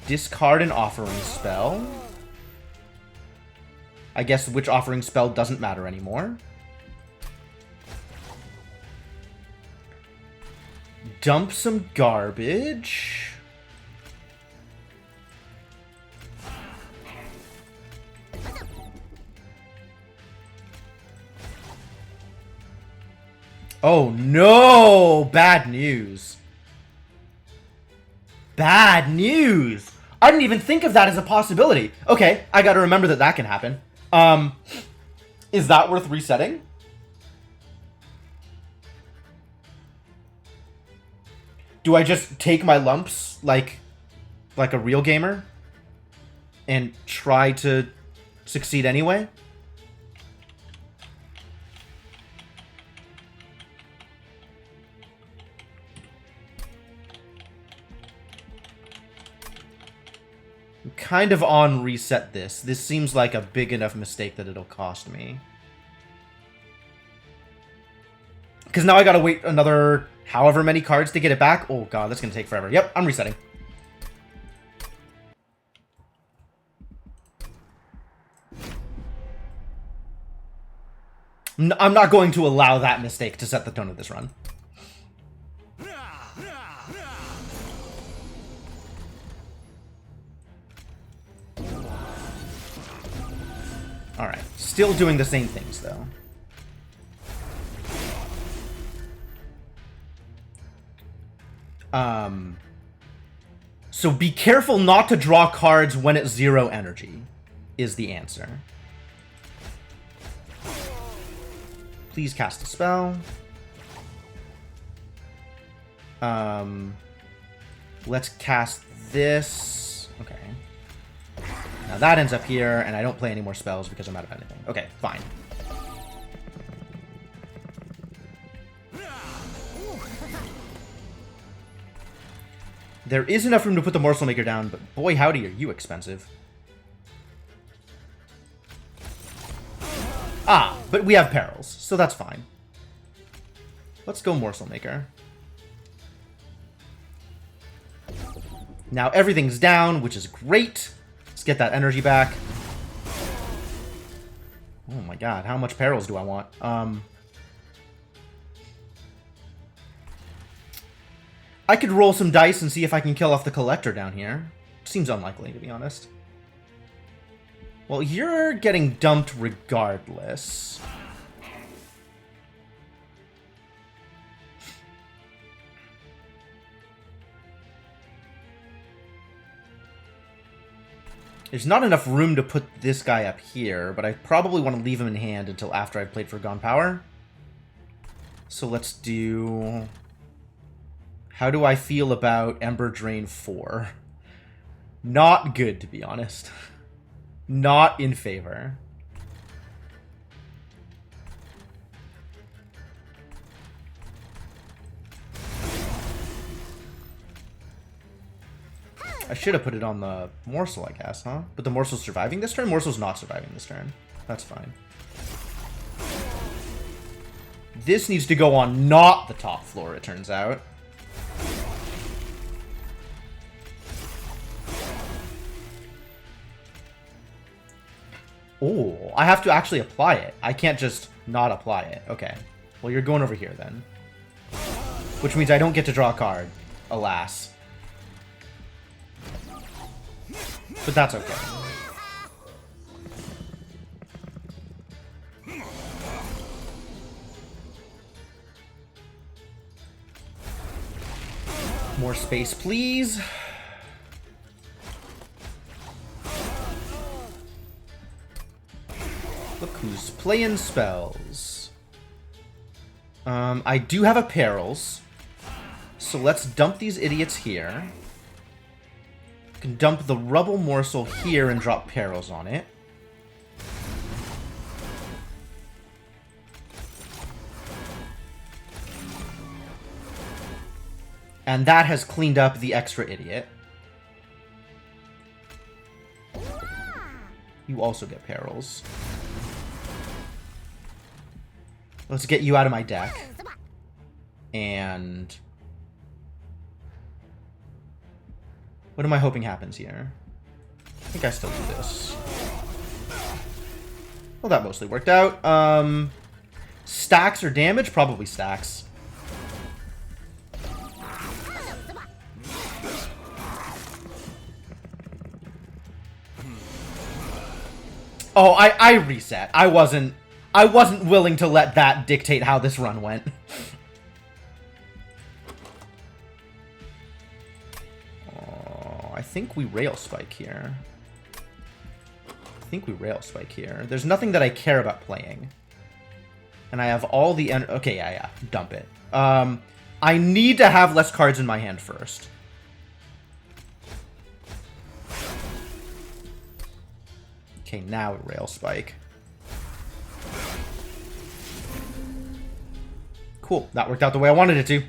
Speaker 1: Discard an Offering Spell. I guess which Offering Spell doesn't matter anymore. Dump some garbage. Oh no! Bad news. Bad news! I didn't even think of that as a possibility. Okay, I gotta remember that that can happen. Is that worth resetting? Do I just take my lumps like a real gamer and try to succeed anyway? I'm kind of on reset this. This seems like a big enough mistake that it'll cost me. Because now I gotta wait another however many cards to get it back. Oh god, that's gonna take forever. Yep, I'm resetting. I'm not going to allow that mistake to set the tone of this run. Alright, still doing the same things though. So be careful not to draw cards when it's 0 energy, is the answer. Please cast a spell. Let's cast this. Okay. Now that ends up here, and I don't play any more spells because I'm out of anything. Okay, fine. There is enough room to put the Morsel Maker down, but boy howdy are you expensive. Ah, but we have perils, so that's fine. Let's go Morsel Maker. Now everything's down, which is great. Let's get that energy back. Oh my god, how much perils do I want? I could roll some dice and see if I can kill off the Collector down here. Seems unlikely, to be honest. Well, you're getting dumped regardless. There's not enough room to put this guy up here, but I probably want to leave him in hand until after I've played Foregone Power. So let's do... How do I feel about Ember Drain 4? Not good, to be honest. Not in favor. I should have put it on the Morsel, I guess, huh? But the Morsel's surviving this turn? Morsel's not surviving this turn. That's fine. This needs to go on not the top floor, it turns out. Oh, I have to actually apply it. I can't just not apply it. Okay. Well, you're going over here then. Which means I don't get to draw a card. Alas. But that's okay. More space, please. Look who's playing spells. I do have a Perils. So let's dump these idiots here. Can dump the Rubble Morsel here and drop Perils on it. And that has cleaned up the extra idiot. You also get Perils. Let's get you out of my deck. And... what am I hoping happens here? I think I still do this. Well, that mostly worked out. Stacks or damage? Probably stacks. Oh, I reset. I wasn't willing to let that dictate how this run went. I think we Rail Spike here. There's nothing that I care about playing. And I have all the... okay, yeah. Dump it. I need to have less cards in my hand first. Okay, now we Rail Spike. Cool. That worked out the way I wanted it to.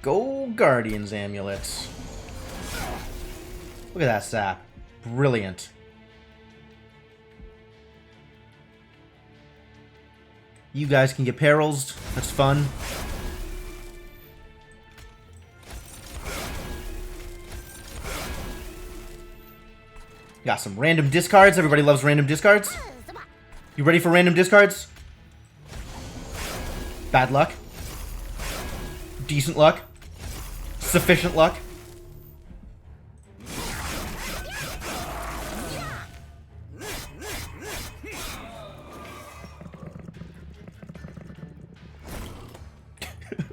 Speaker 1: Go Guardian's Amulets. Look at that sap. Brilliant. You guys can get Perils. That's fun. Got some random discards. Everybody loves random discards. You ready for random discards? Bad luck. Decent luck. Sufficient luck.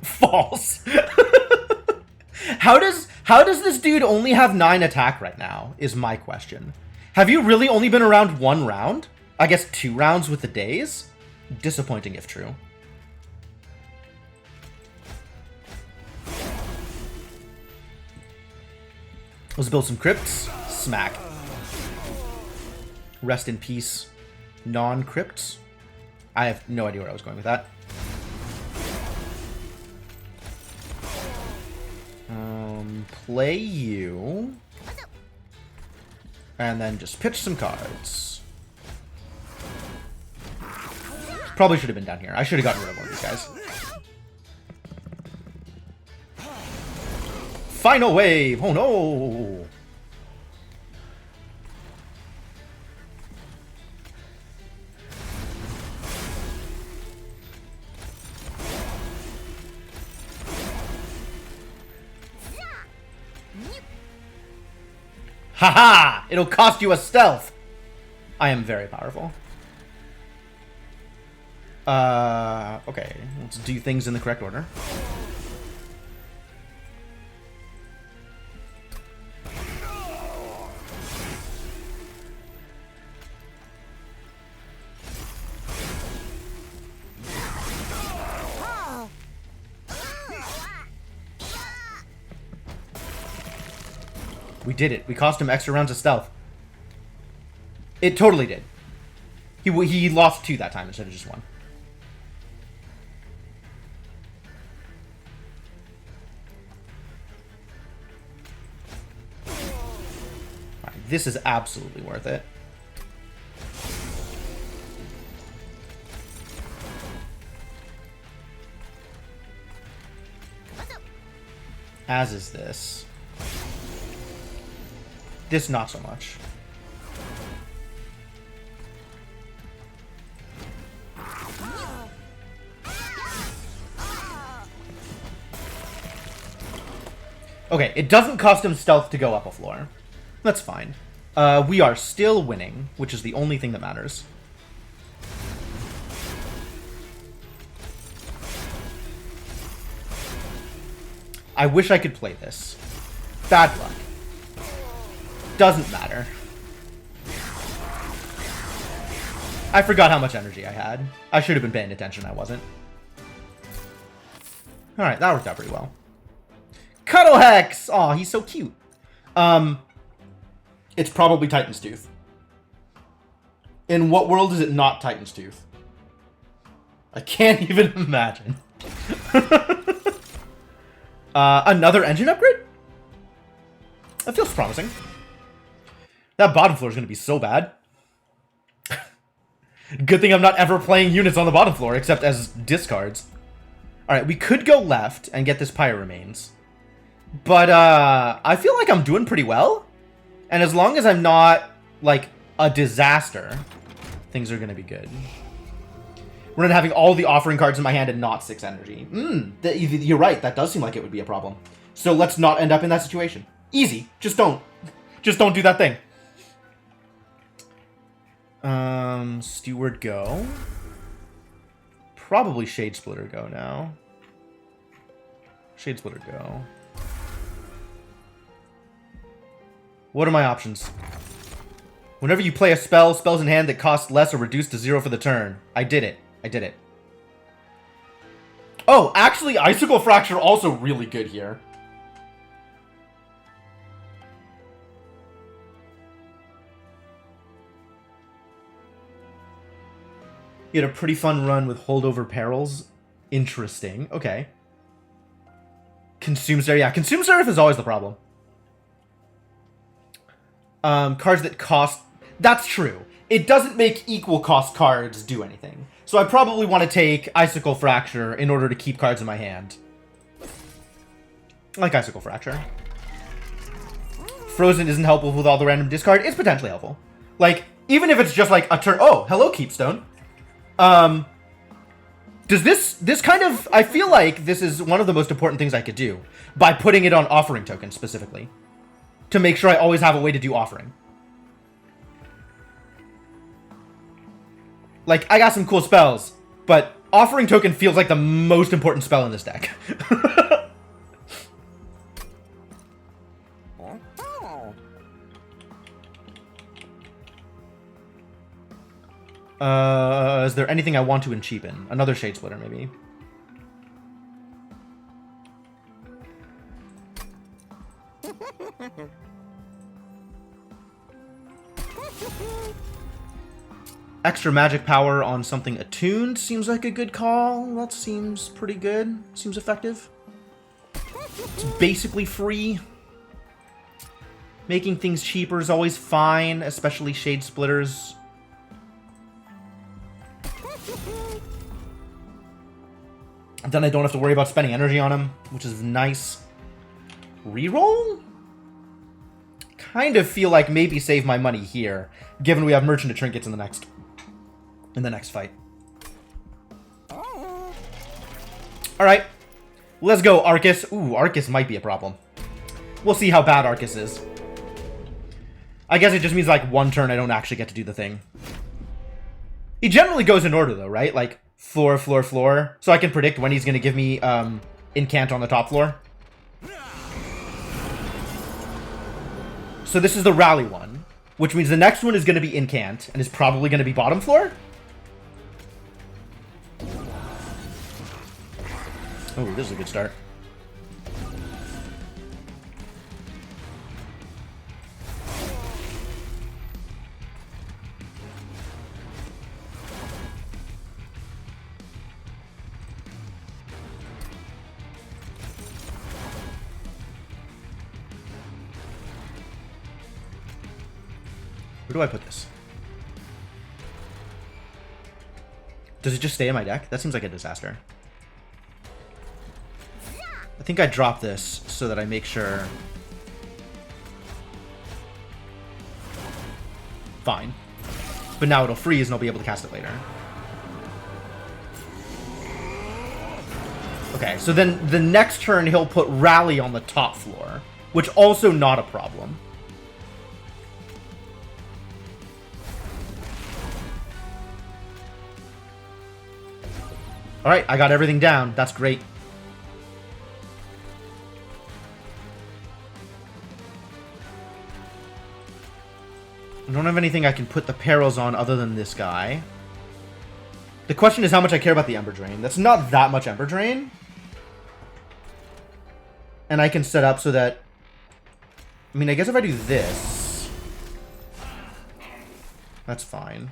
Speaker 1: False. How does this dude only have 9 attack right now, is my question. Have you really only been around 1 round? I guess 2 rounds with the days? Disappointing if true. Let's build some crypts. Smack. Rest in peace. Non-crypts. I have no idea where I was going with that. Play you. And then just pitch some cards. Probably should have been down here. I should have gotten rid of one of these guys. Final wave! Oh no! Haha! It'll cost you a stealth! I am very powerful. Okay. Let's do things in the correct order. We did it. We cost him extra rounds of stealth. It totally did. He lost 2 that time instead of just 1. Alright, this is absolutely worth it. As is this. This, not so much. Okay, it doesn't cost him stealth to go up a floor. That's fine. We are still winning, which is the only thing that matters. I wish I could play this. Bad luck. Doesn't matter. I forgot how much energy I had. I should have been paying attention, I wasn't. Alright, that worked out pretty well. Cuddle Hex! Aw, he's so cute. It's probably Titan's Tooth. In what world is it not Titan's Tooth? I can't even imagine. Another engine upgrade? That feels promising. That bottom floor is going to be so bad. Good thing I'm not ever playing units on the bottom floor, except as discards. Alright, we could go left and get this Pyre Remains. But, I feel like I'm doing pretty well. And as long as I'm not, like, a disaster, things are going to be good. We're not having all the offering cards in my hand and not 6 energy. You're right, that does seem like it would be a problem. So let's not end up in that situation. Easy. Just don't. Just don't do that thing. Steward go. Probably Shade Splitter go now. Shade Splitter go. What are my options? Whenever you play a spell, spells in hand that cost less are reduced to 0 for the turn. I did it. I did it. Oh, actually, Icicle Fracture also really good here. You had a pretty fun run with Holdover Perils. Interesting. Okay. Consume Seraph. Yeah, Consume Seraph is always the problem. Cards that cost... That's true. It doesn't make equal cost cards do anything. So I probably want to take Icicle Fracture in order to keep cards in my hand. I like Icicle Fracture. Frozen isn't helpful with all the random discard. It's potentially helpful. Like, even if it's just like a turn... Oh, hello, Keepstone. Does this kind of... I feel like this is one of the most important things I could do. By putting it on Offering Token, specifically. To make sure I always have a way to do Offering. Like, I got some cool spells, but Offering Token feels like the most important spell in this deck. Is there anything I want to cheapen? Another Shade Splitter, maybe. Extra magic power on something attuned seems like a good call. That seems pretty good. Seems effective. It's basically free. Making things cheaper is always fine, especially Shade Splitters. Then I don't have to worry about spending energy on him, which is nice. Reroll? Kind of feel like maybe save my money here, given we have Merchant of Trinkets in the next fight. Alright. Let's go, Arcus. Ooh, Arcus might be a problem. We'll see how bad Arcus is. I guess it just means, like, one turn I don't actually get to do the thing. He generally goes in order, though, right? Like, floor, floor, floor. So I can predict when he's going to give me Incant on the top floor. So this is the Rally one, which means the next one is going to be Incant, and is probably going to be bottom floor. Oh, this is a good start. Where do I put this? Does it just stay in my deck? That seems like a disaster. I think I drop this so that I make sure. Fine. But now it'll freeze and I'll be able to cast it later. Okay, so then the next turn he'll put Rally on the top floor, which also not a problem. Alright, I got everything down. That's great. I don't have anything I can put the perils on other than this guy. The question is how much I care about the Ember Drain. That's not that much Ember Drain. And I can set up so that... I mean, I guess if I do this... That's fine.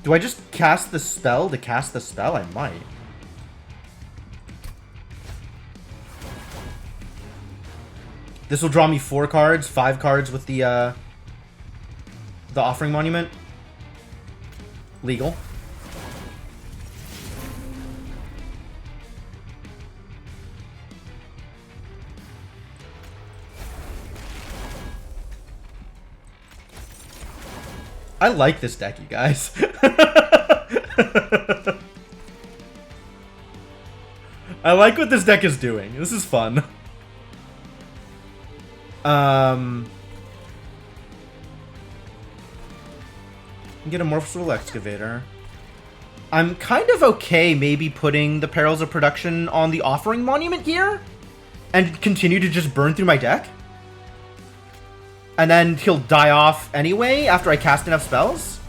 Speaker 1: Do I just cast the spell to cast the spell? I might. This will draw me 4 cards, 5 cards with the Offering Monument. Legal. I like this deck, you guys. I like what this deck is doing. This is fun. Get a Morphosol Excavator. I'm kind of okay maybe putting the Perils of Production on the Offering Monument here and continue to just burn through my deck. And then he'll die off anyway after I cast enough spells.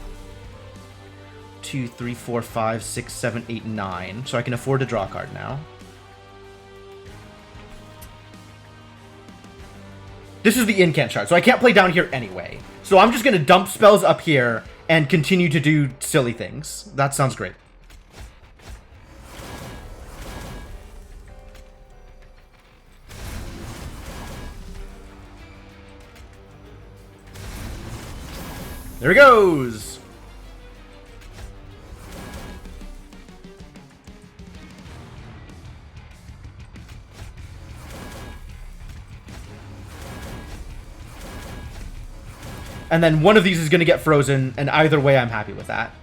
Speaker 1: 2, 3, 4, 5, 6, 7, 8, 9. So I can afford to draw a card now. This is the Incant shard, so I can't play down here anyway. So I'm just going to dump spells up here and continue to do silly things. That sounds great. There he goes! And then one of these is going to get frozen, and either way I'm happy with that.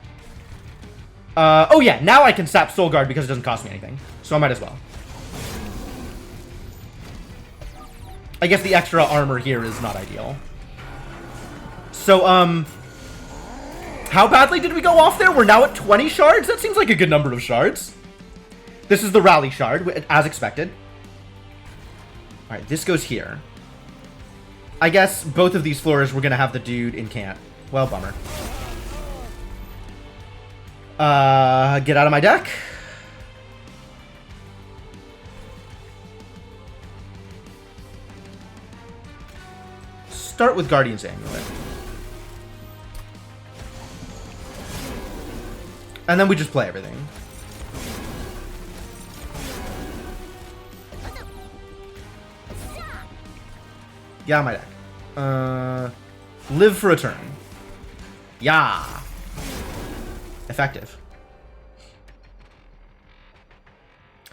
Speaker 1: Oh yeah, now I can sap Soul Guard because it doesn't cost me anything. So I might as well. I guess the extra armor here is not ideal. So, how badly did we go off there? We're now at 20 shards? That seems like a good number of shards. This is the Rally shard, as expected. Alright, this goes here. I guess both of these floors we're going to have the dude Incant. Well, bummer. Get out of my deck. Start with Guardian's Amulet. And then we just play everything. Yeah, my deck. Live for a turn. Yeah. Effective.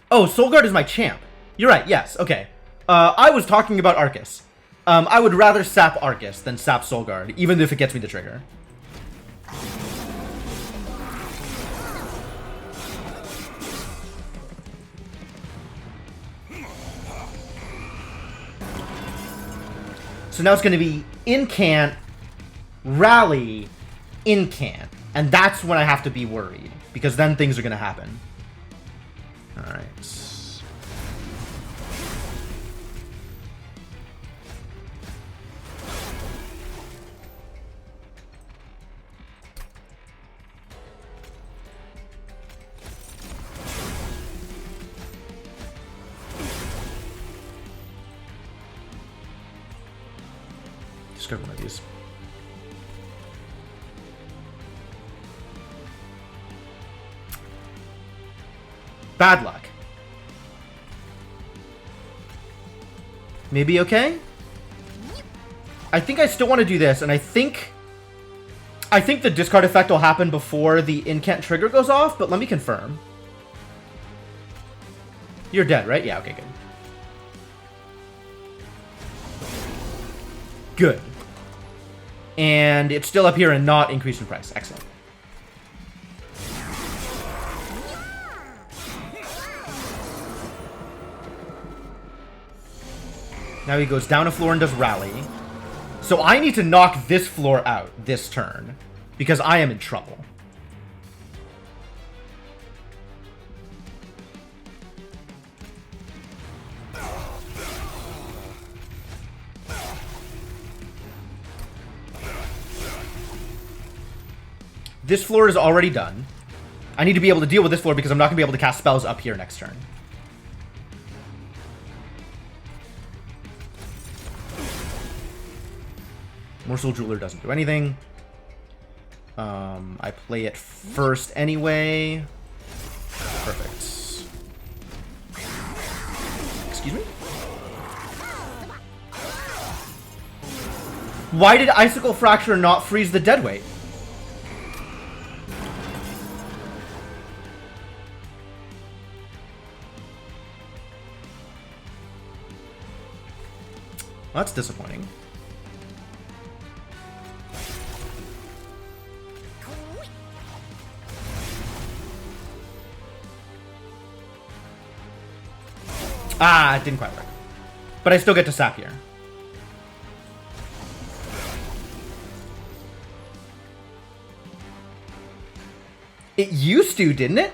Speaker 1: Oh, Soulguard is my champ. You're right, yes, okay. I was talking about Arcus. I would rather sap Arcus than sap Soulguard, even if it gets me the trigger. So now it's going to be incant, rally, incant. And that's when I have to be worried, because then things are going to happen. Alright. Discard one of these. Bad luck. Maybe okay? I think I still want to do this, and I think the discard effect will happen before the incant trigger goes off, but let me confirm. You're dead, right? Yeah, okay, good. Good. And it's still up here and not increased in price. Excellent. Now he goes down a floor and does rally. So I need to knock this floor out this turn, because I am in trouble. This floor is already done. I need to be able to deal with this floor because I'm not going to be able to cast spells up here next turn. Morsel Jeweler doesn't do anything. I play it first anyway. Perfect. Excuse me? Why did Icicle Fracture not freeze the deadweight? Well, that's disappointing. Ah, it didn't quite work. But I still get to sap here. It used to, didn't it?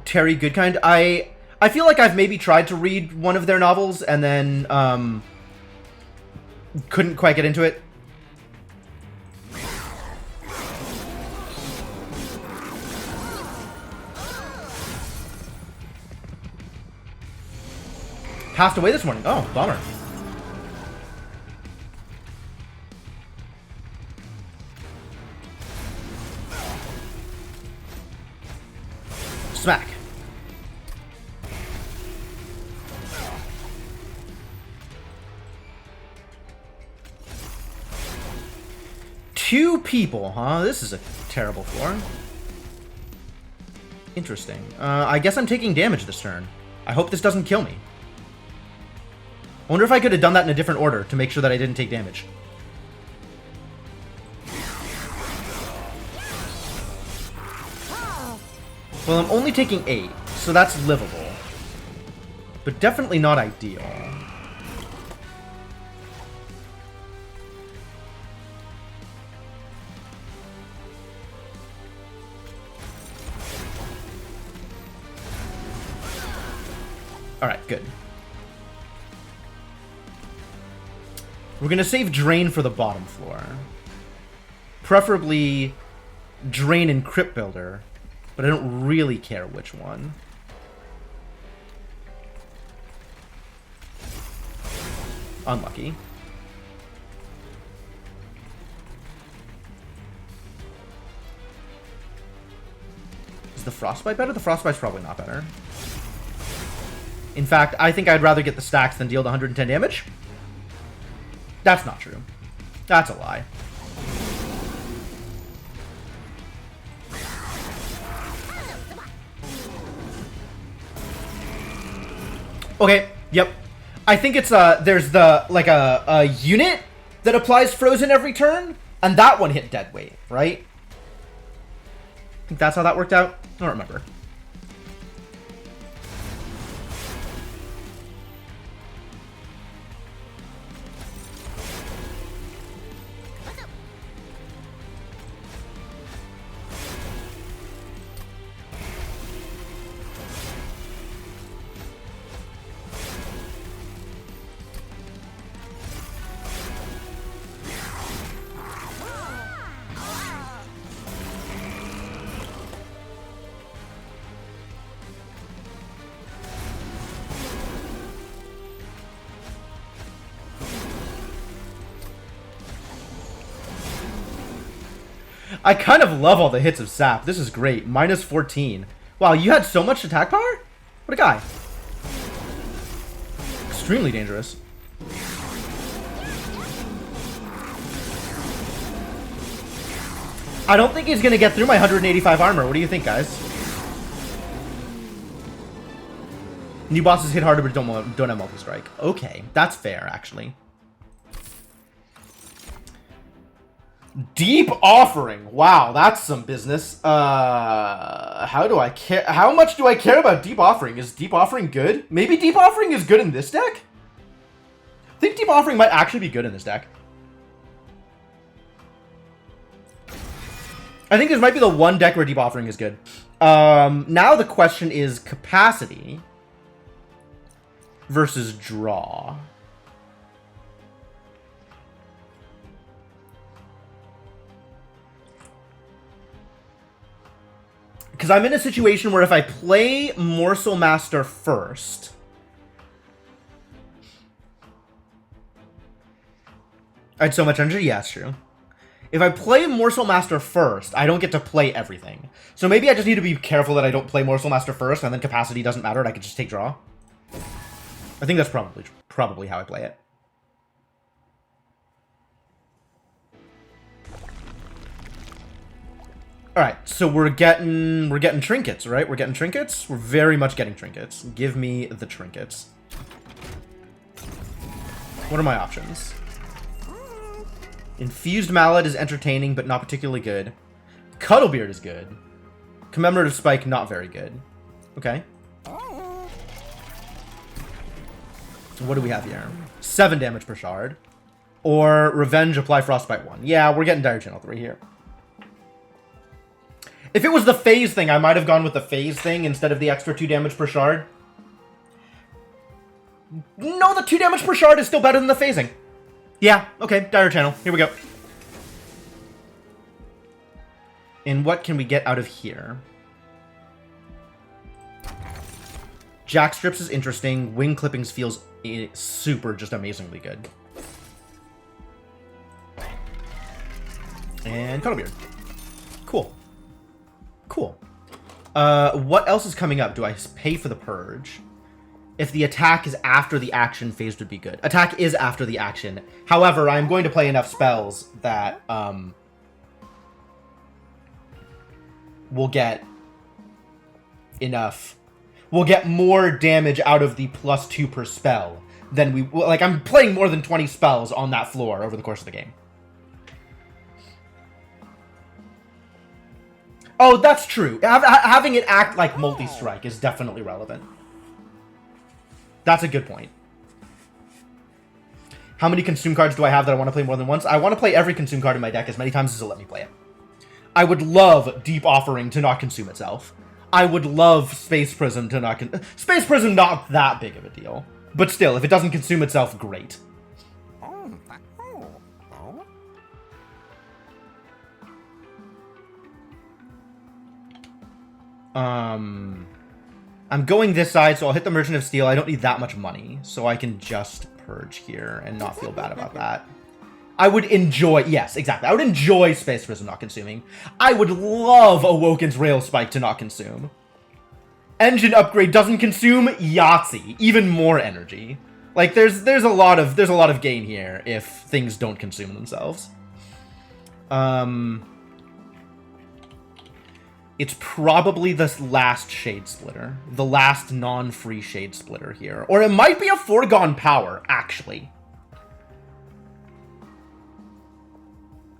Speaker 1: Terry Goodkind. I feel like I've maybe tried to read one of their novels and then couldn't quite get into it. Passed away this morning. Oh, bummer. Smack. Two people, huh? This is a terrible floor. Interesting. I guess I'm taking damage this turn. I hope this doesn't kill me. I wonder if I could have done that in a different order to make sure that I didn't take damage. Well, I'm only taking 8, so that's livable. But definitely not ideal. Alright, good. We're going to save Drain for the bottom floor. Preferably Drain and Crypt Builder, but I don't really care which one. Unlucky. Is the Frostbite better? The Frostbite's probably not better. In fact, I think I'd rather get the stacks than deal the 110 damage. That's not true. That's a lie. Okay, yep. I think it's there's the like a unit that applies frozen every turn, and that one hit dead weight, right? I think that's how that worked out. I don't remember. I kind of love all the hits of Sap. This is great. Minus 14. Wow, you had so much attack power? What a guy. Extremely dangerous. I don't think he's going to get through my 185 armor. What do you think, guys? New bosses hit harder but don't have multi-strike. Okay, that's fair, actually. Deep Offering. Wow, that's some business. How do I care? How much do I care about Deep Offering? Is Deep Offering good? Maybe Deep Offering is good in this deck? I think Deep Offering might actually be good in this deck. I think this might be the one deck where Deep Offering is good. Now the question is capacity versus draw. Because I'm in a situation where if I play Morsel Master first... I had so much energy? Yeah, it's true. If I play Morsel Master first, I don't get to play everything. So maybe I just need to be careful that I don't play Morsel Master first, and then capacity doesn't matter, and I can just take draw. I think that's probably how I play it. Alright, so we're getting trinkets, right? We're getting trinkets? We're very much getting trinkets. Give me the trinkets. What are my options? Infused Mallet is entertaining, but not particularly good. Cuddlebeard is good. Commemorative Spike, not very good. Okay. So what do we have here? 7 damage per shard. Or Revenge, apply Frostbite 1. Yeah, we're getting Dire Channel 3 here. If it was the phase thing, I might have gone with the phase thing instead of the extra 2 damage per shard. No, the 2 damage per shard is still better than the phasing. Yeah, okay, Dire Channel. Here we go. And what can we get out of here? Jack Strips is interesting. Wing Clippings feels super, just amazingly good. And Cuddlebeard. Cool. Cool. What else is coming up? Do I pay for the Purge? If the attack is after the action, phased would be good. Attack is after the action. However, I'm going to play enough spells that we'll get enough. We'll get more damage out of the +2 per spell than we... Like, I'm playing more than 20 spells on that floor over the course of the game. Oh, that's true. Having it act like multi-strike is definitely relevant. That's a good point. How many consume cards do I have that I want to play more than once? I want to play every consume card in my deck as many times as it'll let me play it. I would love Deep Offering to not consume itself. I would love Space Prism to not... Space Prism, not that big of a deal. But still, if it doesn't consume itself, great. I'm going this side, so I'll hit the Merchant of Steel. I don't need that much money, so I can just Purge here and not feel bad about that. I would enjoy... Yes, exactly. I would enjoy Space Prism not consuming. I would love Awoken's Rail Spike to not consume. Engine upgrade doesn't consume Yahtzee. Even more energy. Like, there's a lot of gain here if things don't consume themselves. It's probably the last Shade Splitter. The last non-free Shade Splitter here. Or it might be a Foregone Power, actually.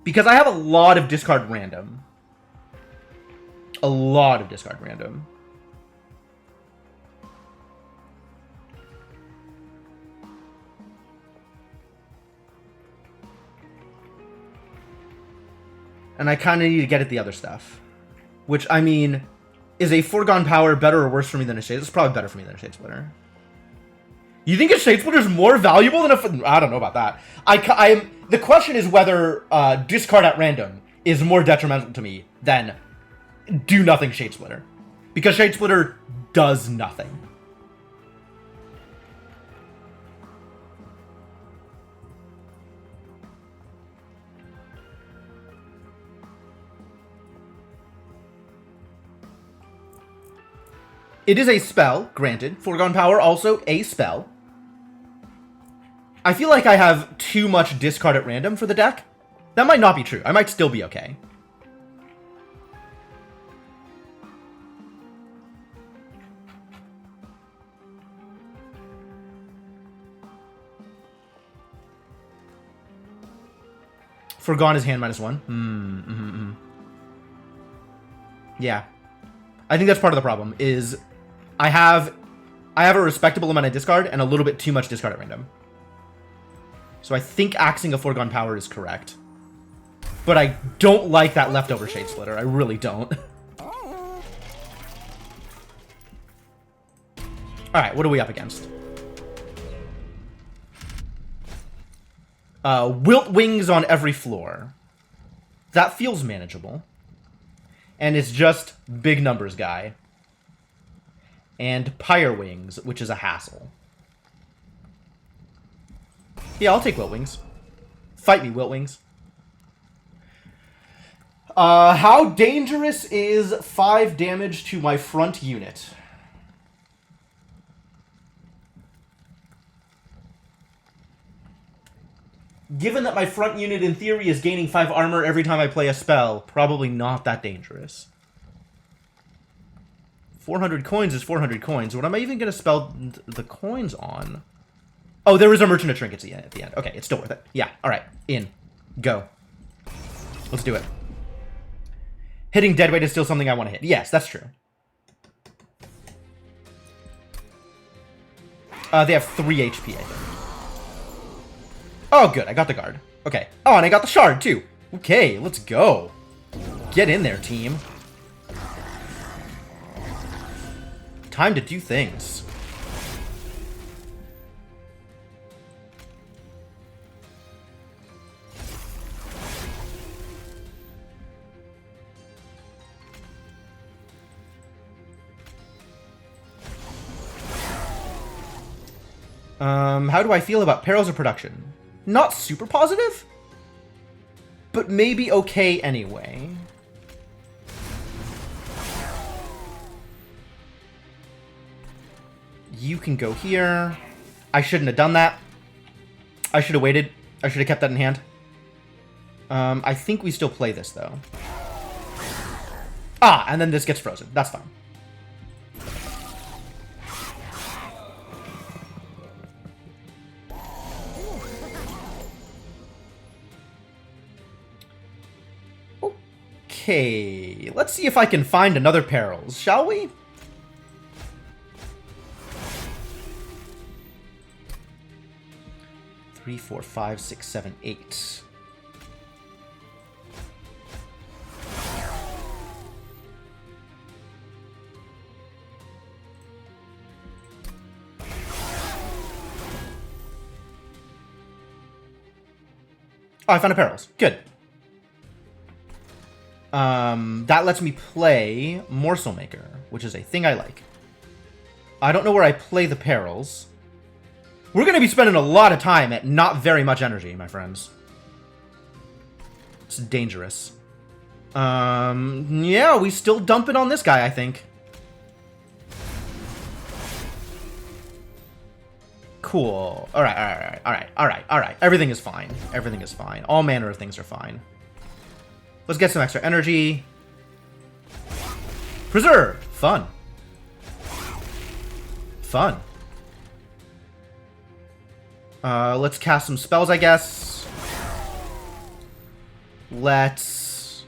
Speaker 1: Because I have a lot of discard random. A lot of discard random. And I kind of need to get at the other stuff. Which, I mean, is a Foregone Power better or worse for me than a Shade? It's probably better for me than a Shade Splitter. You think a Shade Splitter is more valuable than a... I don't know about that. The question is whether discard at random is more detrimental to me than do nothing Shade Splitter. Because Shade Splitter does nothing. It is a spell, granted. Foregone Power, also a spell. I feel like I have too much discard at random for the deck. That might not be true. I might still be okay. Foregone is hand -1. Yeah. I think that's part of the problem, is I have a respectable amount of discard and a little bit too much discard at random. So I think axing a Foregone Power is correct. But I don't like that leftover Shade Splitter. I really don't. Alright, what are we up against? Wilt Wings on every floor. That feels manageable. And it's just big numbers guy. And Pyre Wings, which is a hassle. Yeah, I'll take Wilt Wings. Fight me, Wilt Wings. How dangerous is 5 damage to my front unit? Given that my front unit, in theory, is gaining 5 armor every time I play a spell, probably not that dangerous. 400 coins is 400 coins. What am I even going to spell the coins on? Oh, there is a Merchant of Trinkets at the end. Okay, it's still worth it. Yeah, alright. In. Go. Let's do it. Hitting Deadweight is still something I want to hit. Yes, that's true. They have 3 HP, I think. Oh, good. I got the guard. Okay. Oh, and I got the shard, too. Okay, let's go. Get in there, team. Time to do things. How do I feel about Perils of Production? Not super positive, but maybe okay anyway. You can go here. I shouldn't have done that. I should have waited. I should have kept that in hand. I think we still play this, though. Ah, and then this gets frozen. That's fine. Okay, let's see if I can find another Perils, shall we? Three, 4, 5, 6, 7, 8. Oh, I found a Perils. Good. That lets me play Morsel Maker, which is a thing I like. I don't know where I play the Perils. We're going to be spending a lot of time at not very much energy, my friends. It's dangerous. Yeah, we still dump it on this guy, I think. Cool. All right, all right, all right, all right, all right, all right. Everything is fine. Everything is fine. All manner of things are fine. Let's get some extra energy. Preserve. Fun. Fun. Let's cast some spells, I guess. Let's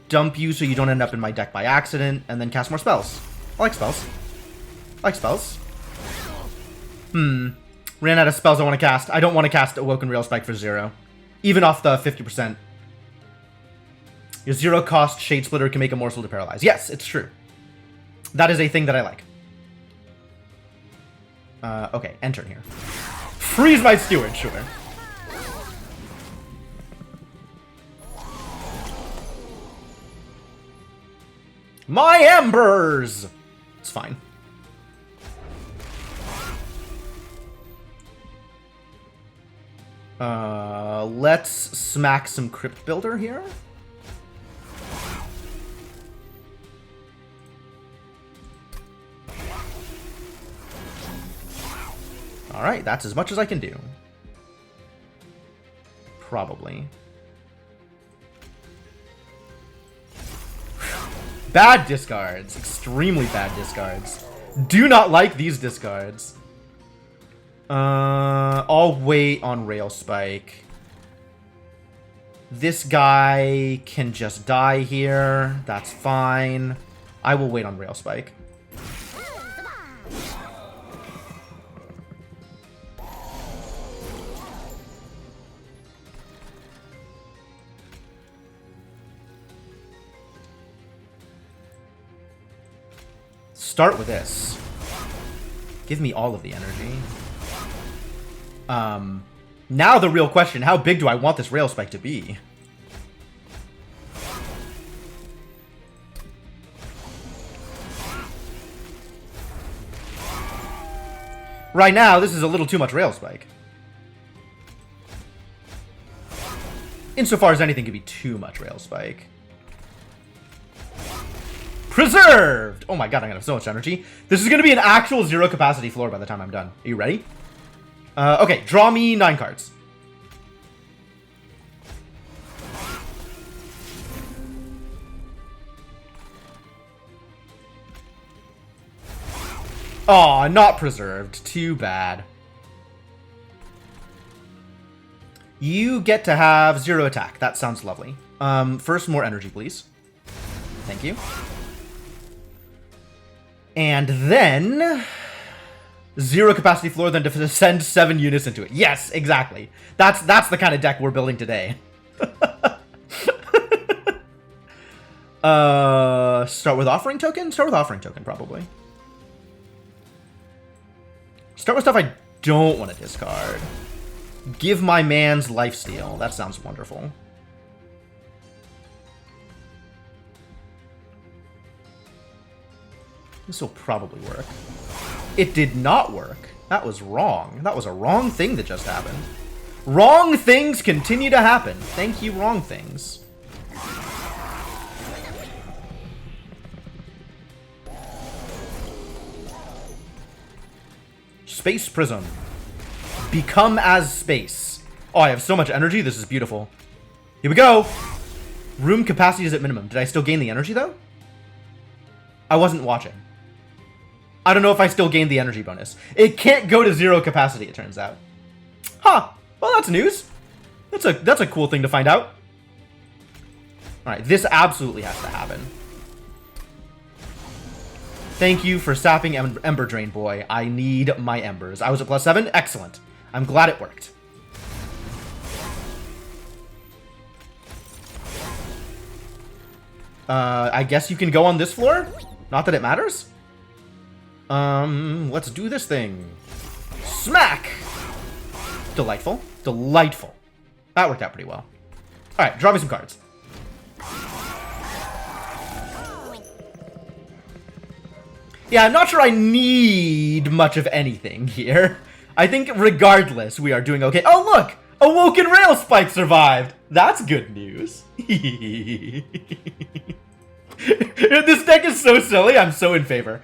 Speaker 1: dump you so you don't end up in my deck by accident, and then cast more spells. I like spells. I like spells. Ran out of spells I want to cast. I don't want to cast Awoken Rail Spike for 0. Even off the 50%. Your 0 cost Shade Splitter can make a morsel to paralyze. Yes, it's true. That is a thing that I like. Okay, enter here. Freeze my steward, sure. My embers! It's fine. Let's smack some Crypt Builder here. Alright, that's as much as I can do. Probably. Bad discards. Extremely bad discards. Do not like these discards. I'll wait on Rail Spike. This guy can just die here. That's fine. I will wait on Rail Spike. Start with this. Give me all of the energy. Now the real question, how big do I want this Rail Spike to be? Right now, this is a little too much Rail Spike. Insofar as anything could be too much Rail Spike. Preserved! Oh my god, I'm gonna have so much energy. This is gonna be an actual 0 capacity floor by the time I'm done. Are you ready? Okay, draw me 9 cards. Aw, not preserved. Too bad. You get to have 0 attack. That sounds lovely. First, more energy, please. Thank you. And then 0 capacity floor, then to send 7 units into it. Yes, exactly. That's the kind of deck we're building today. Start with offering token? Start with offering token, probably. Start with stuff I don't want to discard. Give my man's lifesteal. That sounds wonderful. This will probably work. It did not work. That was wrong. That was a wrong thing that just happened. Wrong things continue to happen. Thank you, wrong things. Space Prism. Become as space. Oh, I have so much energy. This is beautiful. Here we go. Room capacity is at minimum. Did I still gain the energy, though? I wasn't watching. I don't know if I still gained the energy bonus. It can't go to 0 capacity, it turns out. Huh. Well, that's news. That's a cool thing to find out. Alright, this absolutely has to happen. Thank you for sapping Ember Drain, boy. I need my embers. I was at +7. Excellent. I'm glad it worked. I guess you can go on this floor? Not that it matters? Let's do this thing. Smack! Delightful. Delightful. That worked out pretty well. Alright, draw me some cards. Yeah, I'm not sure I need much of anything here. I think regardless, we are doing okay. Oh, look! Awoken Rail Spike survived! That's good news. This deck is so silly, I'm so in favor.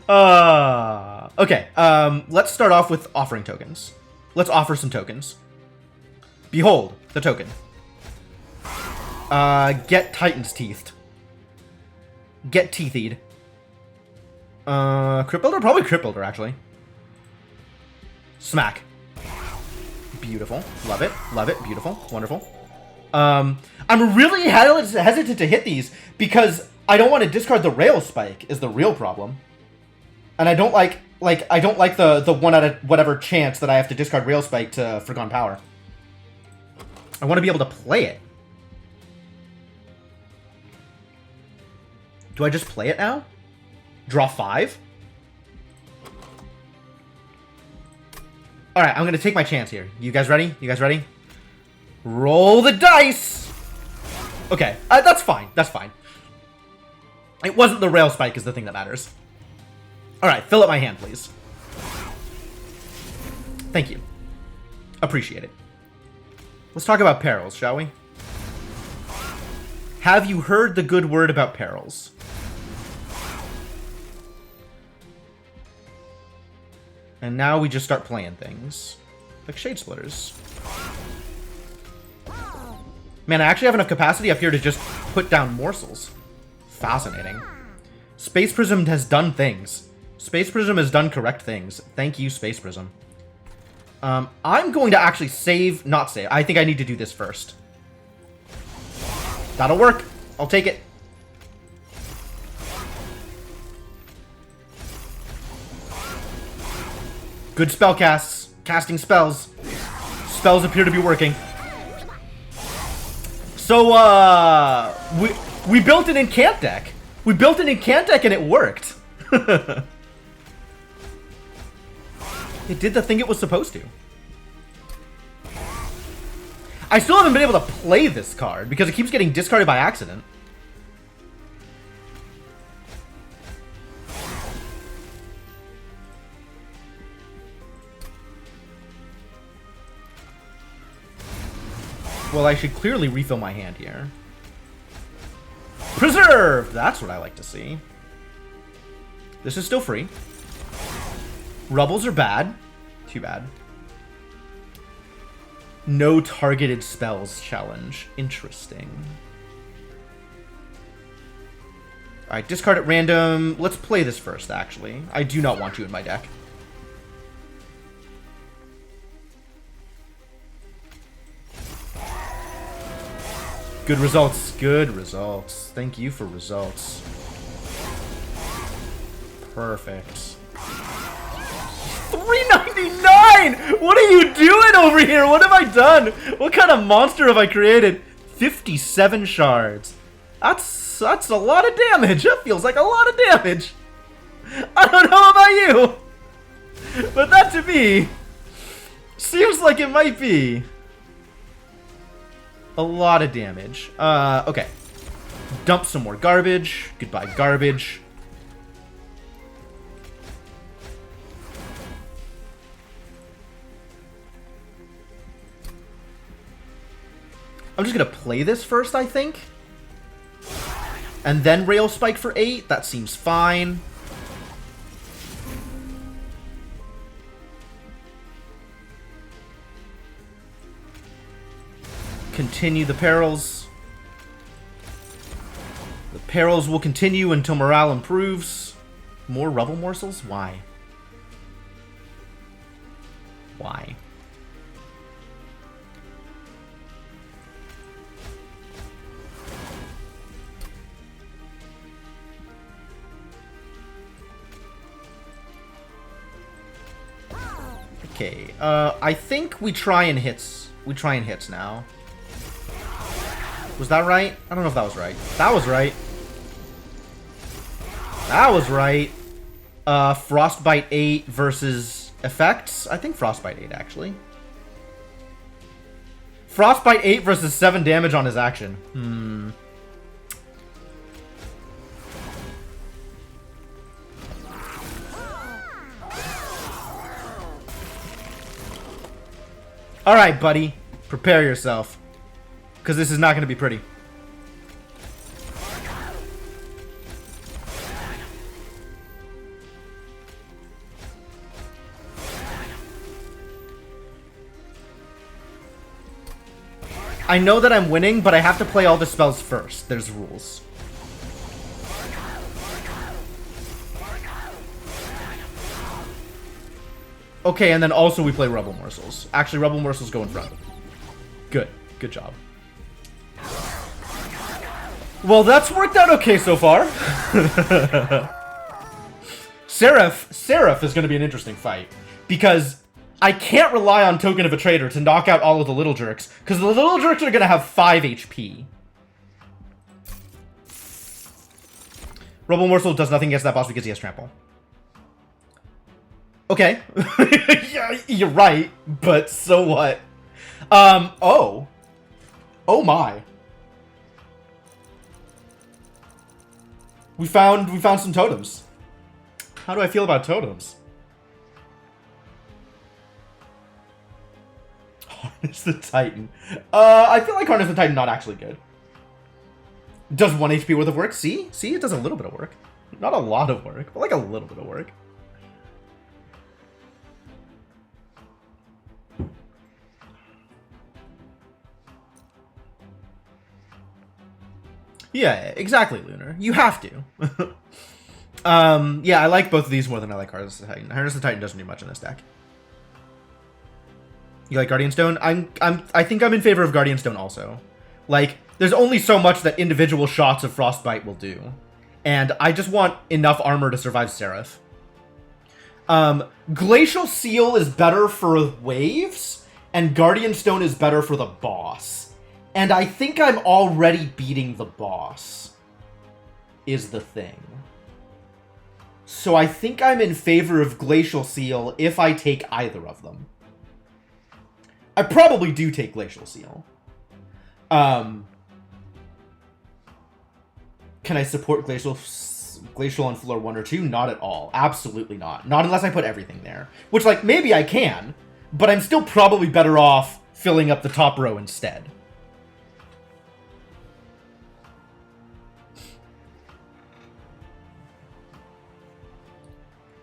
Speaker 1: Okay, let's start off with offering tokens. Let's offer some tokens. Behold, the token. Get Titan's Teethed. Get Teethied. Crypt Builder? Probably Crypt Builder, actually. Smack. Beautiful. Love it. Love it. Beautiful. Wonderful. I'm really hesitant to hit these because I don't want to discard the Rail Spike is the real problem. And I don't like the 1 out of whatever chance that I have to discard Rail Spike to Forgotten Power. I want to be able to play it. Do I just play it now? Draw 5? Alright, I'm going to take my chance here. You guys ready? You guys ready? Roll the dice! Okay, that's fine. That's fine. It wasn't the Rail Spike is the thing that matters. Alright, fill up my hand, please. Thank you. Appreciate it. Let's talk about perils, shall we? Have you heard the good word about perils? And now we just start playing things. Like Shade Splitters. Man, I actually have enough capacity up here to just put down morsels. Fascinating. Space Prism has done things. Space Prism has done correct things. Thank you, Space Prism. I'm going to actually save... Not save. I think I need to do this first. That'll work. I'll take it. Good spell casts. Casting spells. Spells appear to be working. So, we built an Incant deck. We built an Incant deck and it worked. It did the thing it was supposed to. I still haven't been able to play this card because it keeps getting discarded by accident. Well, I should clearly refill my hand here. Preserve! That's what I like to see. This is still free. Rubbles are bad. Too bad. No targeted spells challenge. Interesting. Alright, discard at random. Let's play this first, actually. I do not want you in my deck. Good results. Good results. Thank you for results. Perfect. 399! What are you doing over here? What have I done? What kind of monster have I created? 57 shards. That's a lot of damage. That feels like a lot of damage. I don't know about you, but that to me seems like it might be a lot of damage. Okay. Dump some more garbage. Goodbye, garbage. I'm just gonna play this first, I think. And then Rail Spike for 8. That seems fine. Continue the perils. The perils will continue until morale improves. More rubble morsels? Why? Why? Okay, I think we try and hits. We try and hits now. Was that right? I don't know if that was right. That was right. That was right. Frostbite 8 versus effects. I think Frostbite 8, actually. Frostbite 8 versus 7 damage on his action. Alright, buddy. Prepare yourself. Because this is not going to be pretty. I know that I'm winning, but I have to play all the spells first. There's rules. Okay, and then also we play Rebel Morsels. Actually, Rebel Morsels go in front. Good. Good job. Well, that's worked out okay so far. Seraph is going to be an interesting fight. Because I can't rely on Token of a Traitor to knock out all of the little jerks. Because the little jerks are going to have 5 HP. Rebel Morsel does nothing against that boss because he has Trample. Okay. Yeah, you're right, but so what? Oh. Oh my. We found some totems. How do I feel about totems? Harness the Titan. I feel like Harness the Titan not actually good. Does 1 HP worth of work. See? See, it does a little bit of work. Not a lot of work, but like a little bit of work. Yeah, exactly, Lunar. You have to. Yeah, I like both of these more than I like Harness the Titan. Harness the Titan doesn't do much in this deck. You like Guardian Stone? I think I'm in favor of Guardian Stone also. Like, there's only so much that individual shots of Frostbite will do. And I just want enough armor to survive Seraph. Glacial Seal is better for waves, and Guardian Stone is better for the boss. And I think I'm already beating the boss, is the thing. So I think I'm in favor of Glacial Seal if I take either of them. I probably do take Glacial Seal. Can I support Glacial on floor 1 or 2? Not at all. Absolutely not. Not unless I put everything there. Which, like, maybe I can, but I'm still probably better off filling up the top row instead.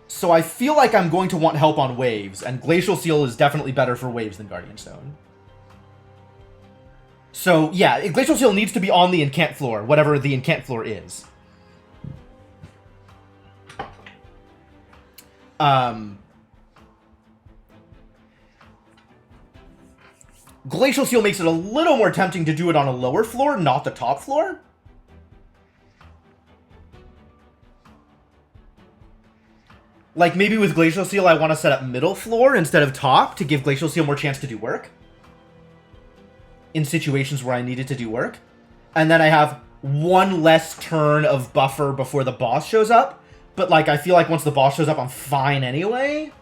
Speaker 1: So I feel like I'm going to want help on waves, and Glacial Seal is definitely better for waves than Guardian Stone. So, yeah, Glacial Seal needs to be on the Incant floor, whatever the Incant floor is. Glacial Seal makes it a little more tempting to do it on a lower floor, not the top floor. Like, maybe with Glacial Seal, I want to set up middle floor instead of top to give Glacial Seal more chance to do work. In situations where I needed to do work. And then I have one less turn of buffer before the boss shows up. But, like, I feel like once the boss shows up, I'm fine anyway.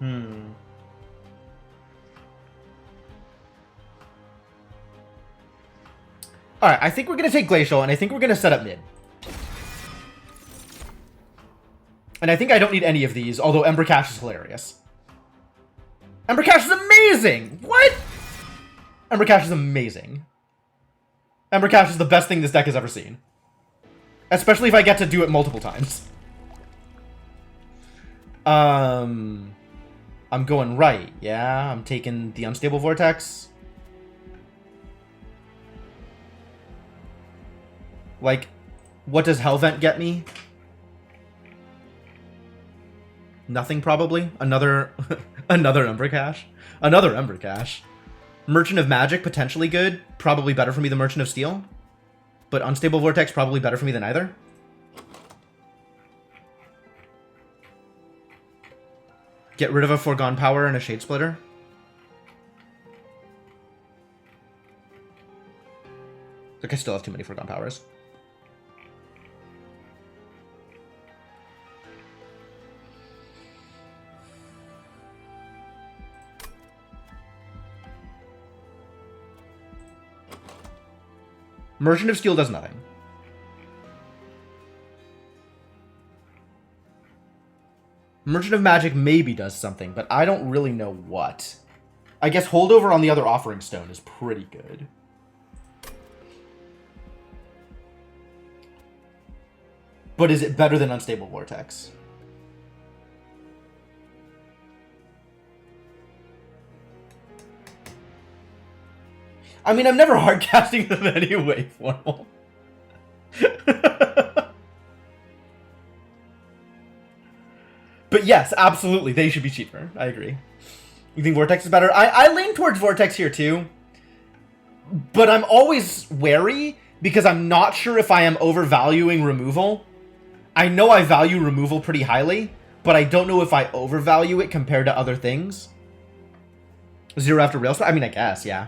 Speaker 1: Alright, I think we're going to take Glacial, and I think we're going to set up mid. And I think I don't need any of these, although Ember Cache is hilarious. Ember Cache is amazing! What? Ember Cache is amazing. Ember Cache is the best thing this deck has ever seen. Especially if I get to do it multiple times. I'm going right, yeah? I'm taking the Unstable Vortex. Like, what does Hellvent get me? Nothing, probably. Another Ember Cache. Another Ember Cache. Merchant of Magic, potentially good. Probably better for me than Merchant of Steel. But Unstable Vortex, probably better for me than either. Get rid of a Foregone Power and a Shade Splitter. Like, I still have too many Foregone Powers. Merchant of Steel does nothing. Merchant of Magic maybe does something, but I don't really know what. I guess Holdover on the other Offering Stone is pretty good. But is it better than Unstable Vortex? I mean, I'm never hard casting them anyway, Formal. But yes, absolutely, they should be cheaper. I agree. You think Vortex is better? I lean towards Vortex here too. But I'm always wary because I'm not sure if I am overvaluing removal. I know I value removal pretty highly, but I don't know if I overvalue it compared to other things. 0 after rail spell? I mean, I guess, yeah.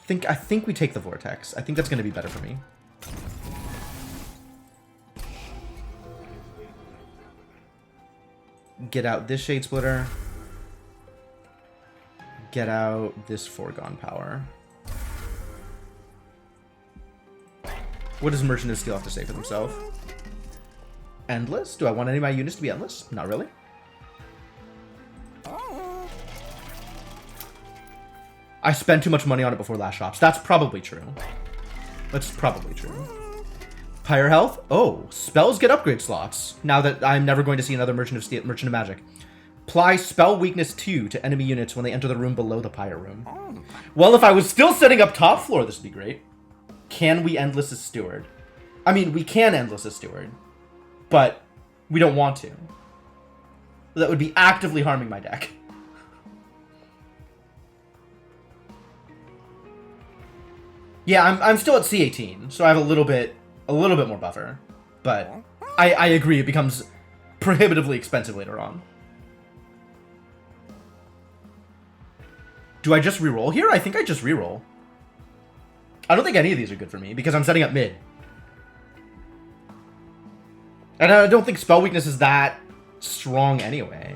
Speaker 1: I think we take the Vortex. I think that's going to be better for me. Get out this Shade Splitter. Get out this Foregone Power. What does Merchant of Steel have to say for themselves? Endless? Do I want any of my units to be endless? Not really. I spent too much money on it before last shops. That's probably true. That's probably true. Pyre Health? Oh, spells get upgrade slots. Now that I'm never going to see another Merchant of Steel, Merchant of Magic. Apply Spell Weakness 2 to enemy units when they enter the room below the Pyre room. Well, if I was still setting up top floor, this would be great. Can we Endless as Steward? I mean, we can Endless as Steward, but we don't want to. That would be actively harming my deck. Yeah, I'm still at C18, so I have a little bit more buffer, but I agree it becomes prohibitively expensive later on. Do I just reroll here? I think I just reroll. I don't think any of these are good for me because I'm setting up mid. And I don't think Spell Weakness is that strong anyway.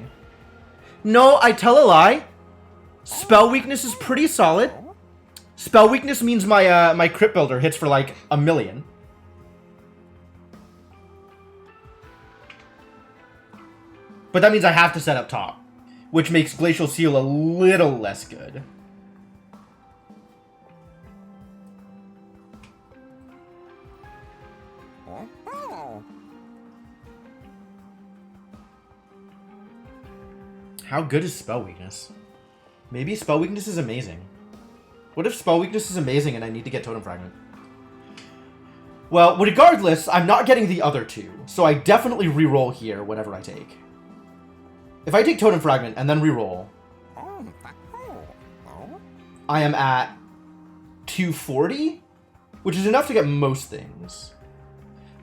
Speaker 1: No, I tell a lie. Spell Weakness is pretty solid. Spell Weakness means my my Crypt Builder hits for like 1,000,000. But that means I have to set up top, which makes Glacial Seal a little less good. How good is Spell Weakness? Maybe Spell Weakness is amazing. What if Spell Weakness is amazing and I need to get Totem Fragment? Well, regardless, I'm not getting the other two, so I definitely reroll here whenever I take. If I take Totem Fragment and then reroll, I am at 240, which is enough to get most things.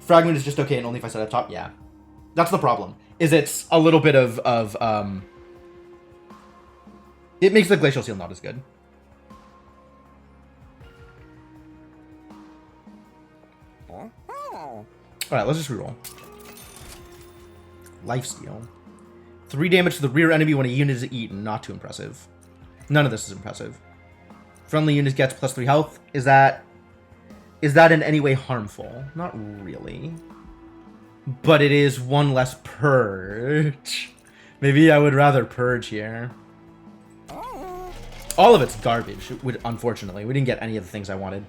Speaker 1: Fragment is just okay, and only if I set up top. Yeah, that's the problem. Is it's a little bit of it makes the Glacial Seal not as good. Alright, let's just reroll. Lifesteal. 3 damage to the rear enemy when a unit is eaten. Not too impressive. None of this is impressive. Friendly unit gets +3 health. Is that in any way harmful? Not really. But it is 1 less purge. Maybe I would rather purge here. All of it's garbage, unfortunately. We didn't get any of the things I wanted.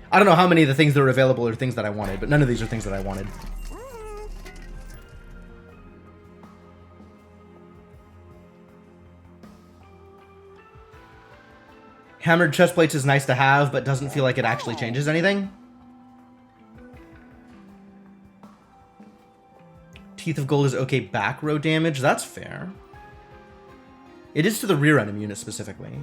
Speaker 1: I don't know how many of the things that are available are things that I wanted, but none of these are things that I wanted. Hammered Chestplates is nice to have, but doesn't feel like it actually changes anything. Teeth of Gold is okay back row damage. That's fair. It is to the rear enemy unit specifically.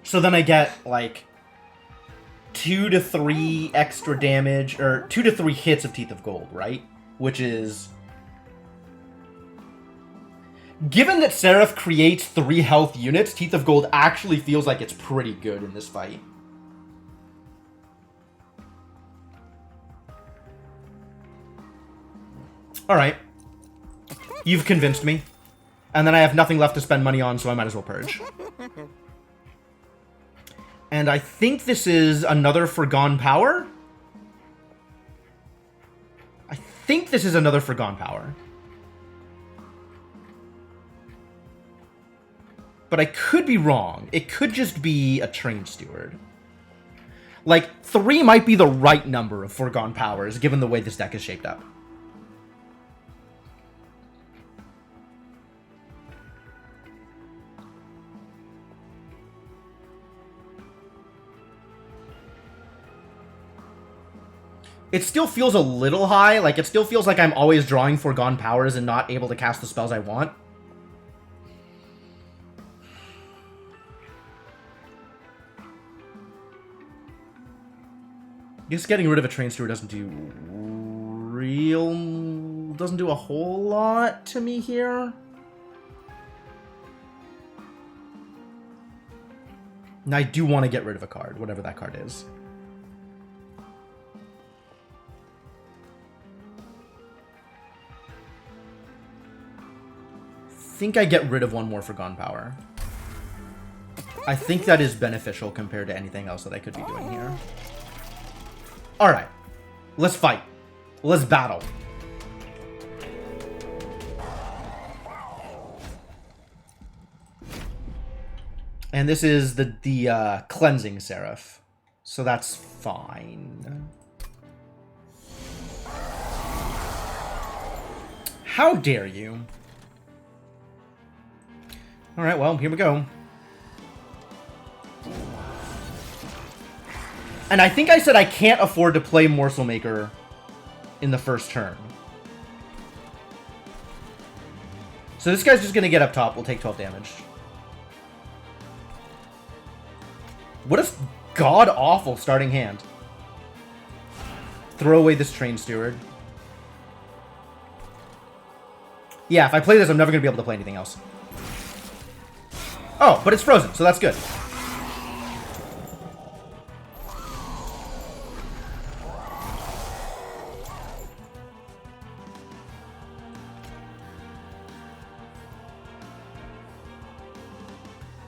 Speaker 1: So then I get, like, 2 to 3 extra damage, or 2 to 3 hits of Teeth of Gold, right? Which is... Given that Seraph creates 3 health units, Teeth of Gold actually feels like it's pretty good in this fight. Alright. You've convinced me. And then I have nothing left to spend money on, so I might as well purge. And I think this is another Foregone Power? I think this is another Foregone Power. But I could be wrong. It could just be a Trained Steward. Like, 3 might be the right number of foregone powers, given the way this deck is shaped up. It still feels a little high. Like, it still feels like I'm always drawing foregone powers and not able to cast the spells I want. Just getting rid of a Train Steward doesn't do a whole lot to me here. And I do want to get rid of a card, whatever that card is. I think I get rid of one more Foregone Power. I think that is beneficial compared to anything else that I could be doing here. Alright. Let's fight. Let's battle. And this is the Cleansing Seraph. So that's fine. How dare you? Alright, well, here we go. And I think I said I can't afford to play Morsel Maker in the first turn. So this guy's just going to get up top. We'll take 12 damage. What a god-awful starting hand. Throw away this Train Steward. Yeah, if I play this, I'm never going to be able to play anything else. Oh, but it's frozen, so that's good.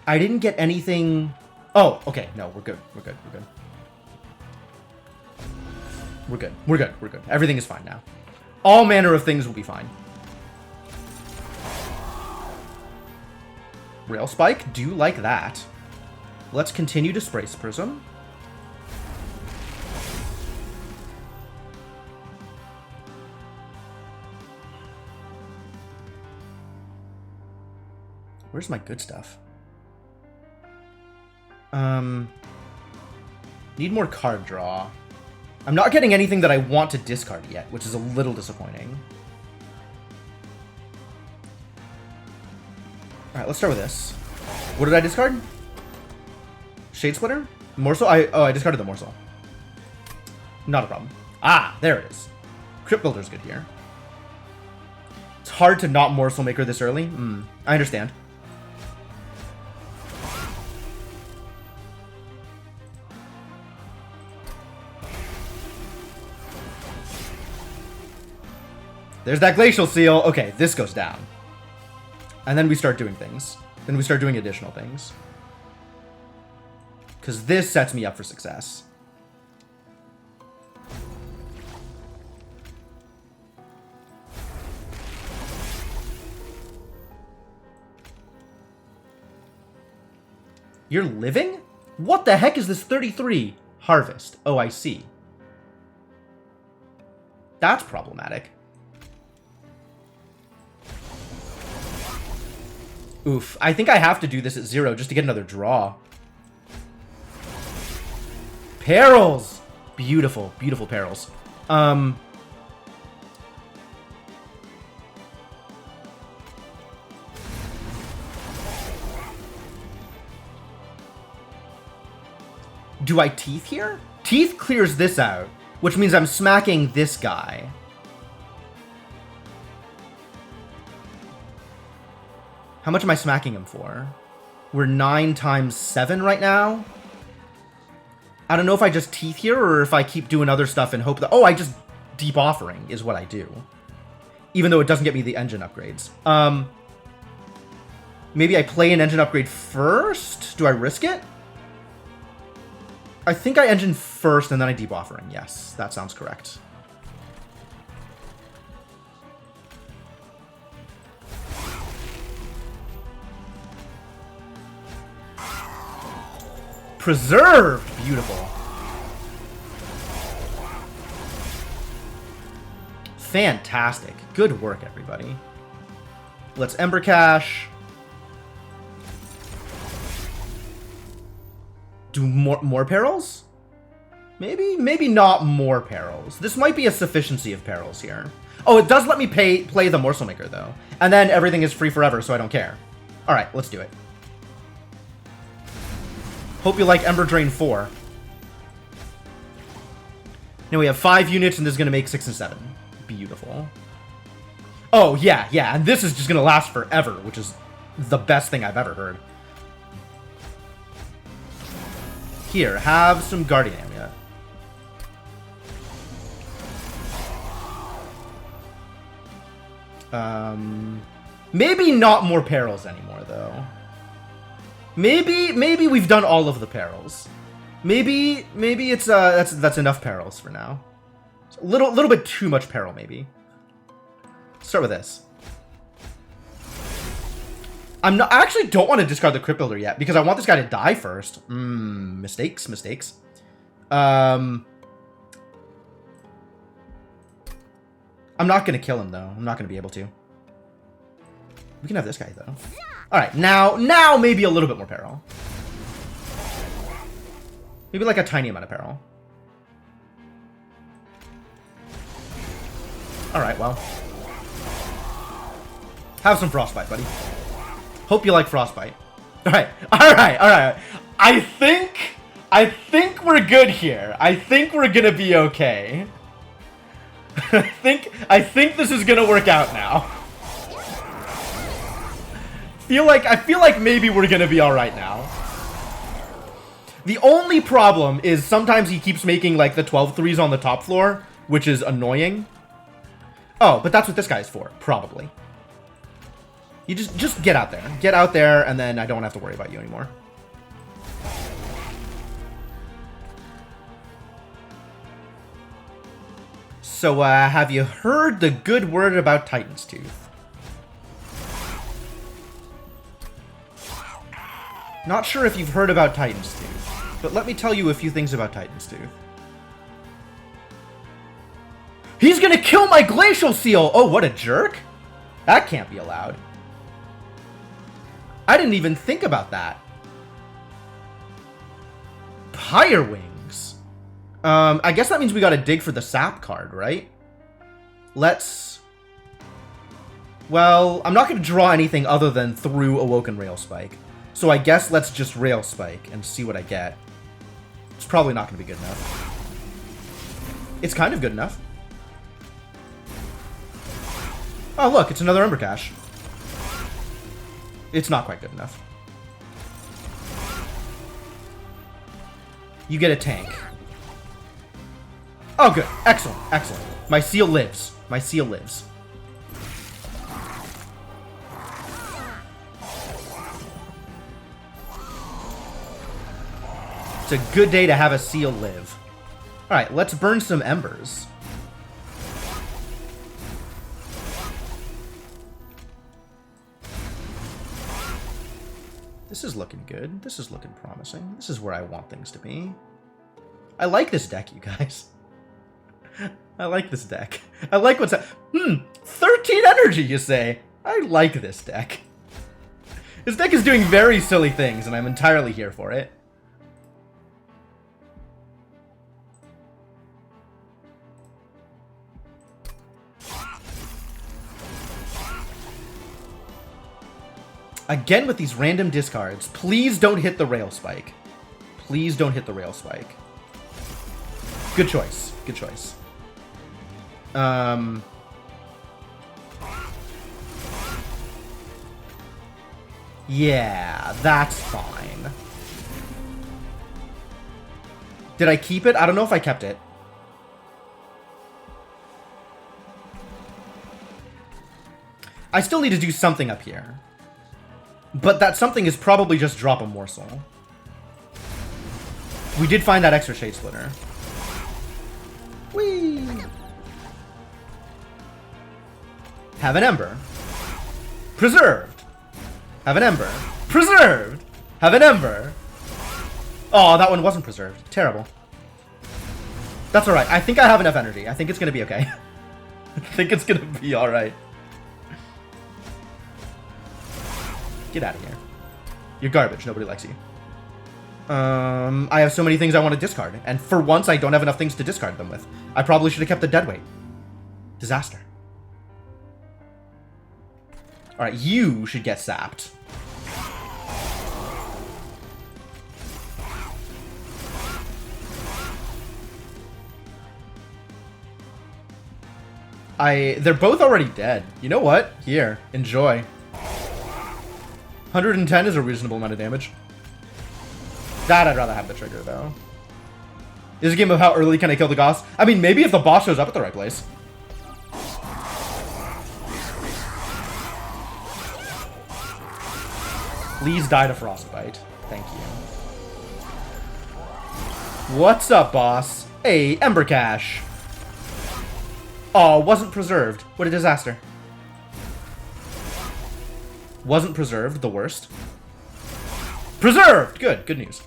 Speaker 1: I didn't get anything... Oh, okay. No, we're good. We're good. We're good. We're good. We're good. We're good. Everything is fine now. All manner of things will be fine. Rail Spike, do like that. Let's continue Disgrace Prism. Where's my good stuff? Need more card draw. I'm not getting anything that I want to discard yet, which is a little disappointing. Alright, let's start with this. What did I discard? Shade Splitter? Morsel? I discarded the Morsel. Not a problem. Ah, there it is. Crypt Builder's good here. It's hard to not Morsel Maker this early. I understand. There's that Glacial Seal. Okay, this goes down. And then we start doing things. Then we start doing additional things. Because this sets me up for success. You're living? What the heck is this 33? Harvest. Oh, I see. That's problematic. Oof. I think I have to do this at 0 just to get another draw. Perils! Beautiful. Beautiful Perils. Do I Teeth here? Teeth clears this out, which means I'm smacking this guy. How much am I smacking him for? We're 9 times 7 right now. I don't know if I just Teeth here or if I keep doing other stuff and hope that... Oh, I just Deep Offering is what I do. Even though it doesn't get me the engine upgrades. Maybe I play an engine upgrade first? Do I risk it? I think I engine first and then I Deep Offering. Yes, that sounds correct. Preserved! Beautiful. Fantastic. Good work, everybody. Let's Ember Cache. Do more perils? Maybe not more perils. This might be a sufficiency of perils here. Oh, it does let me play the Morsel Maker, though. And then everything is free forever, so I don't care. Alright, let's do it. Hope you like Ember Drain 4. Now we have 5 units, and this is going to make 6 and 7. Beautiful. Oh, yeah, and this is just going to last forever, which is the best thing I've ever heard. Here, have some Guardian Amulet. Maybe not more perils anymore, though. Maybe we've done all of the perils. Maybe it's that's enough perils for now. It's a little bit too much peril, maybe. Start with this. I actually don't want to discard the Crypt Builder yet because I want this guy to die first. Mistakes. I'm not gonna kill him though. I'm not gonna be able to. We can have this guy though. All right, now maybe a little bit more peril. Maybe like a tiny amount of peril. All right, well, have some Frostbite, buddy. Hope you like Frostbite. All right. I think we're good here. I think we're gonna be okay. I think this is gonna work out now. I feel like maybe we're gonna be all right now. The only problem is sometimes he keeps making like the 12 threes on the top floor, which is annoying. Oh, but that's what this guy's for, probably. You just get out there. Get out there, and then I don't have to worry about you anymore. So, have you heard the good word about Titan's Tooth? Not sure if you've heard about Titan's Tooth, but let me tell you a few things about Titan's Tooth. He's gonna kill my Glacial Seal! Oh, what a jerk! That can't be allowed. I didn't even think about that. Pyre Wings. I guess that means we gotta dig for the sap card, right? Let's... Well, I'm not gonna draw anything other than through Awoken Railspike. So I guess let's just Railspike and see what I get. It's probably not gonna be good enough. It's kind of good enough. Oh, look, it's another Ember Cache. It's not quite good enough. You get a tank. Oh, good. Excellent. Excellent. My seal lives. My seal lives. It's a good day to have a seal live. Alright, let's burn some embers. This is looking good. This is looking promising. This is where I want things to be. I like this deck, you guys. I like this deck. I like what's... 13 energy, you say? I like this deck. This deck is doing very silly things, and I'm entirely here for it. Again with these random discards. Please don't hit the Railspike. Please don't hit the Railspike. Good choice. Good choice. Yeah, that's fine. Did I keep it? I don't know if I kept it. I still need to do something up here. But that something is probably just drop a morsel. We did find that extra Shade Splitter. Whee! Have an Ember. Preserved. Have an Ember. Preserved! Have an Ember. Oh, that one wasn't preserved. Terrible. That's alright. I think I have enough energy. I think it's gonna be okay. I think it's gonna be alright. Get out of here. You're garbage. Nobody likes you. I have so many things I want to discard, and for once I don't have enough things to discard them with. I probably should have kept the deadweight. Disaster. Alright, you should get sapped. They're both already dead. You know what? Here, enjoy. 110 is a reasonable amount of damage. That I'd rather have the trigger, though. This is a game of how early can I kill the boss. I mean, maybe if the boss shows up at the right place. Please die to Frostbite. Thank you. What's up, boss? Hey, Ember Cash. Oh, wasn't preserved. What a disaster. Wasn't preserved, the worst. Preserved! Good, good news.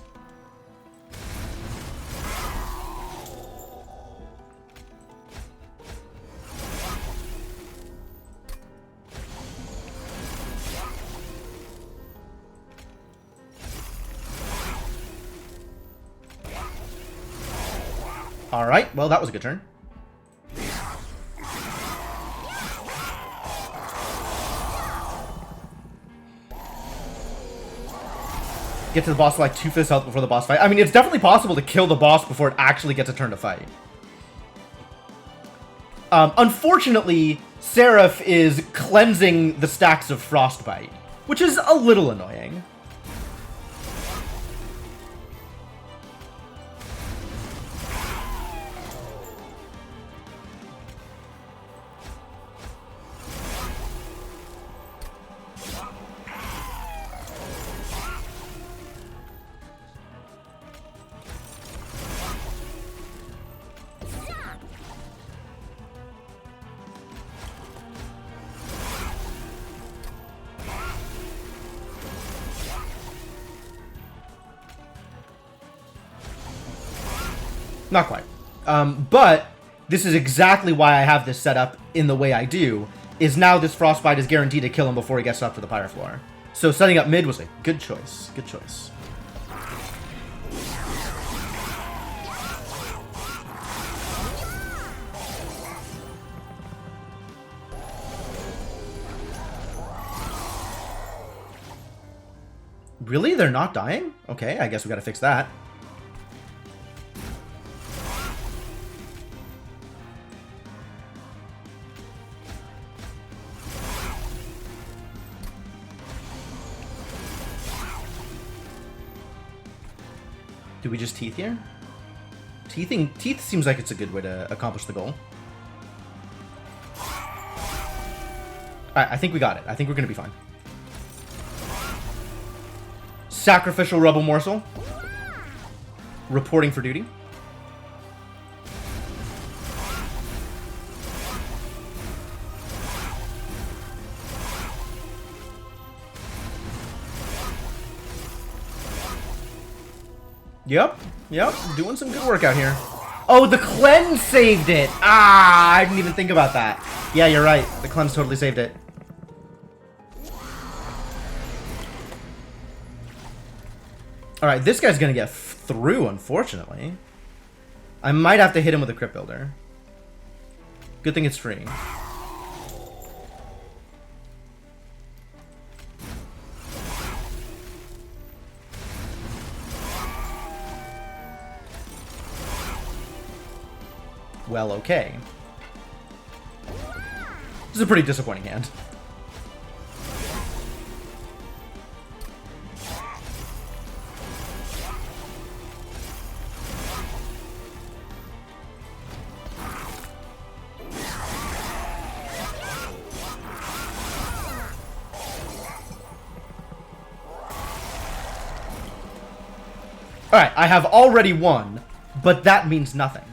Speaker 1: Alright, well, that was a good turn. Get to the boss like 2/5 health before the boss fight. I mean, it's definitely possible to kill the boss before it actually gets a turn to fight. Unfortunately, Seraph is cleansing the stacks of Frostbite, which is a little annoying. Not quite. But this is exactly why I have this set up in the way I do, is now this Frostbite is guaranteed to kill him before he gets up to the Pyre Floor. So setting up mid was a good choice. Good choice. Really? They're not dying? Okay, I guess we gotta fix that. Do we just teeth here? Teeth seems like it's a good way to accomplish the goal. Alright, I think we got it. I think we're gonna be fine. Sacrificial Rubble Morsel. Reporting for duty. Yep, doing some good work out here. Oh, the cleanse saved it! Ah, I didn't even think about that. Yeah, you're right. The cleanse totally saved it. Alright, this guy's gonna get through, unfortunately. I might have to hit him with a Crypt Builder. Good thing it's free. Well, okay. This is a pretty disappointing hand. Alright, I have already won, but that means nothing.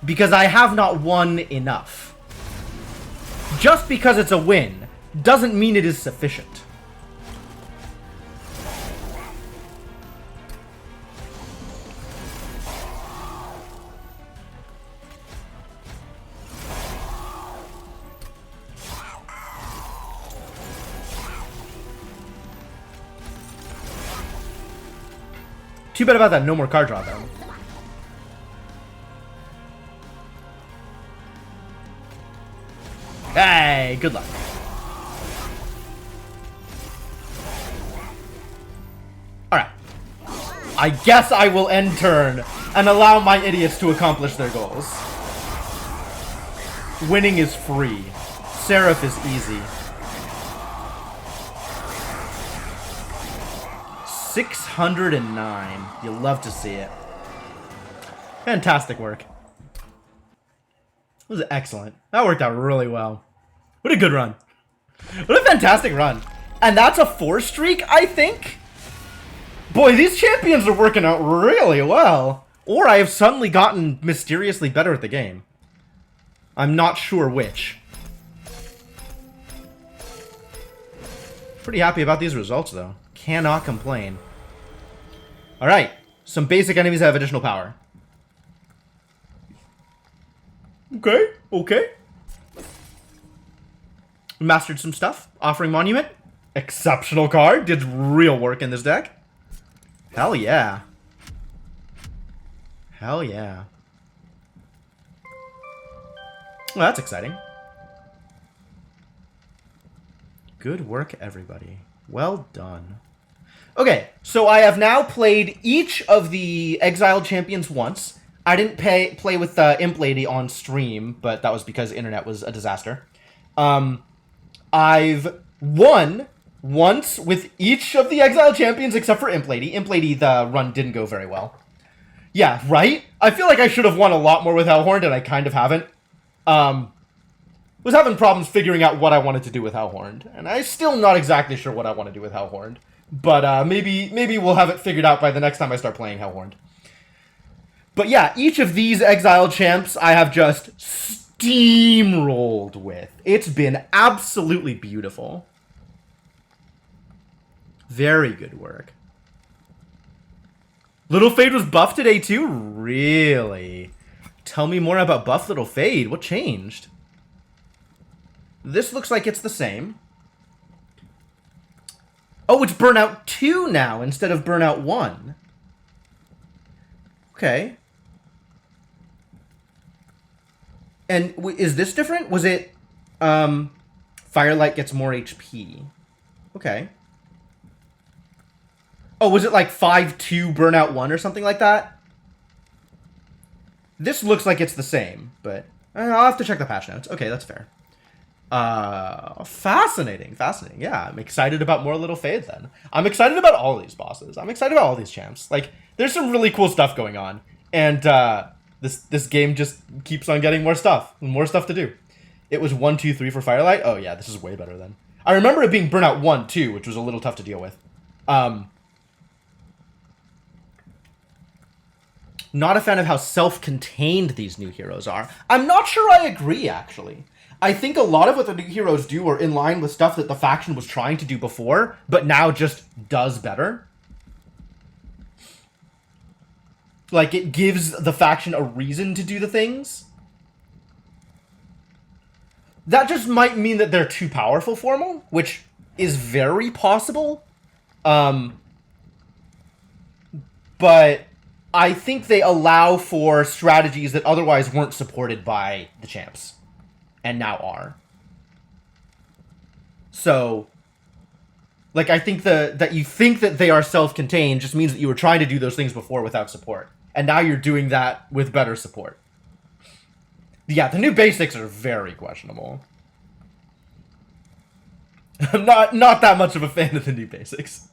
Speaker 1: Because I have not won enough. Just because it's a win doesn't mean it is sufficient. Too bad about that no more card draw, though. Hey, good luck. Alright. I guess I will end turn and allow my idiots to accomplish their goals. Winning is free. Seraph is easy. 609. You'll love to see it. Fantastic work. It was excellent. That worked out really well. What a good run. What a fantastic run. And that's a 4 streak, I think? Boy, these champions are working out really well. Or I have suddenly gotten mysteriously better at the game. I'm not sure which. Pretty happy about these results, though. Cannot complain. Alright. Some basic enemies have additional power. Okay, okay. Mastered some stuff. Offering Monument. Exceptional card. Did real work in this deck. Hell yeah. Hell yeah. Well, that's exciting. Good work, everybody. Well done. Okay, so I have now played each of the Exiled Champions once. I didn't play with Imp Lady on stream, but that was because the internet was a disaster. I've won once with each of the Exiled Champions except for Imp Lady. Imp Lady, the run didn't go very well. Yeah, right? I feel like I should have won a lot more with Hellhorned, and I kind of haven't. Was having problems figuring out what I wanted to do with Hellhorned, and I'm still not exactly sure what I want to do with Hellhorned. But maybe we'll have it figured out by the next time I start playing Hellhorned. But yeah, each of these Exiled Champs I have just steamrolled with. It's been absolutely beautiful. Very good work. Little Fade was buffed today too? Really? Tell me more about Buff Little Fade. What changed? This looks like it's the same. Oh, it's Burnout 2 now instead of Burnout 1. Okay. And is this different? Was it, Firelight gets more HP. Okay. Oh, was it like 5-2 Burnout 1 or something like that? This looks like it's the same, but I'll have to check the patch notes. Okay, that's fair. Fascinating, fascinating. Yeah, I'm excited about more Little Fade then. I'm excited about all these bosses. I'm excited about all these champs. Like, there's some really cool stuff going on. And, this game just keeps on getting more stuff. More stuff to do. It was 1, 2, 3 for Firelight. Oh, yeah, this is way better then. I remember it being Burnout 1, too, which was a little tough to deal with. Not a fan of how self-contained these new heroes are. I'm not sure I agree, actually. I think a lot of what the new heroes do are in line with stuff that the faction was trying to do before, but now just does better. Like, it gives the faction a reason to do the things. That just might mean that they're too powerful for them, which is very possible. But I think they allow for strategies that otherwise weren't supported by the champs. And now are. So, like, I think that you think that they are self-contained just means that you were trying to do those things before without support. And now you're doing that with better support. Yeah, the new basics are very questionable. I'm not that much of a fan of the new basics.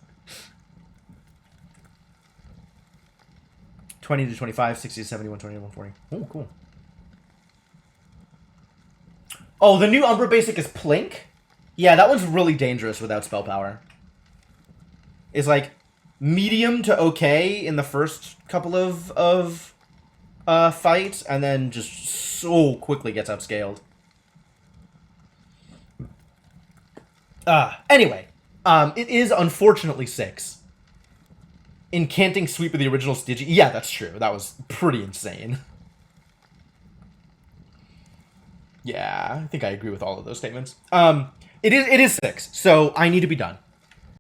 Speaker 1: 20 to 25, 60 to 70, 120 to 140. Oh, cool. Oh, the new Umbra basic is Plink? Yeah, that one's really dangerous without spell power. It's like medium to okay in the first couple of fights, and then just so quickly gets upscaled. Anyway, it is unfortunately 6. Incanting Sweep of the original Stigi. Yeah, that's true. That was pretty insane. Yeah, I think I agree with all of those statements. It is 6, so I need to be done.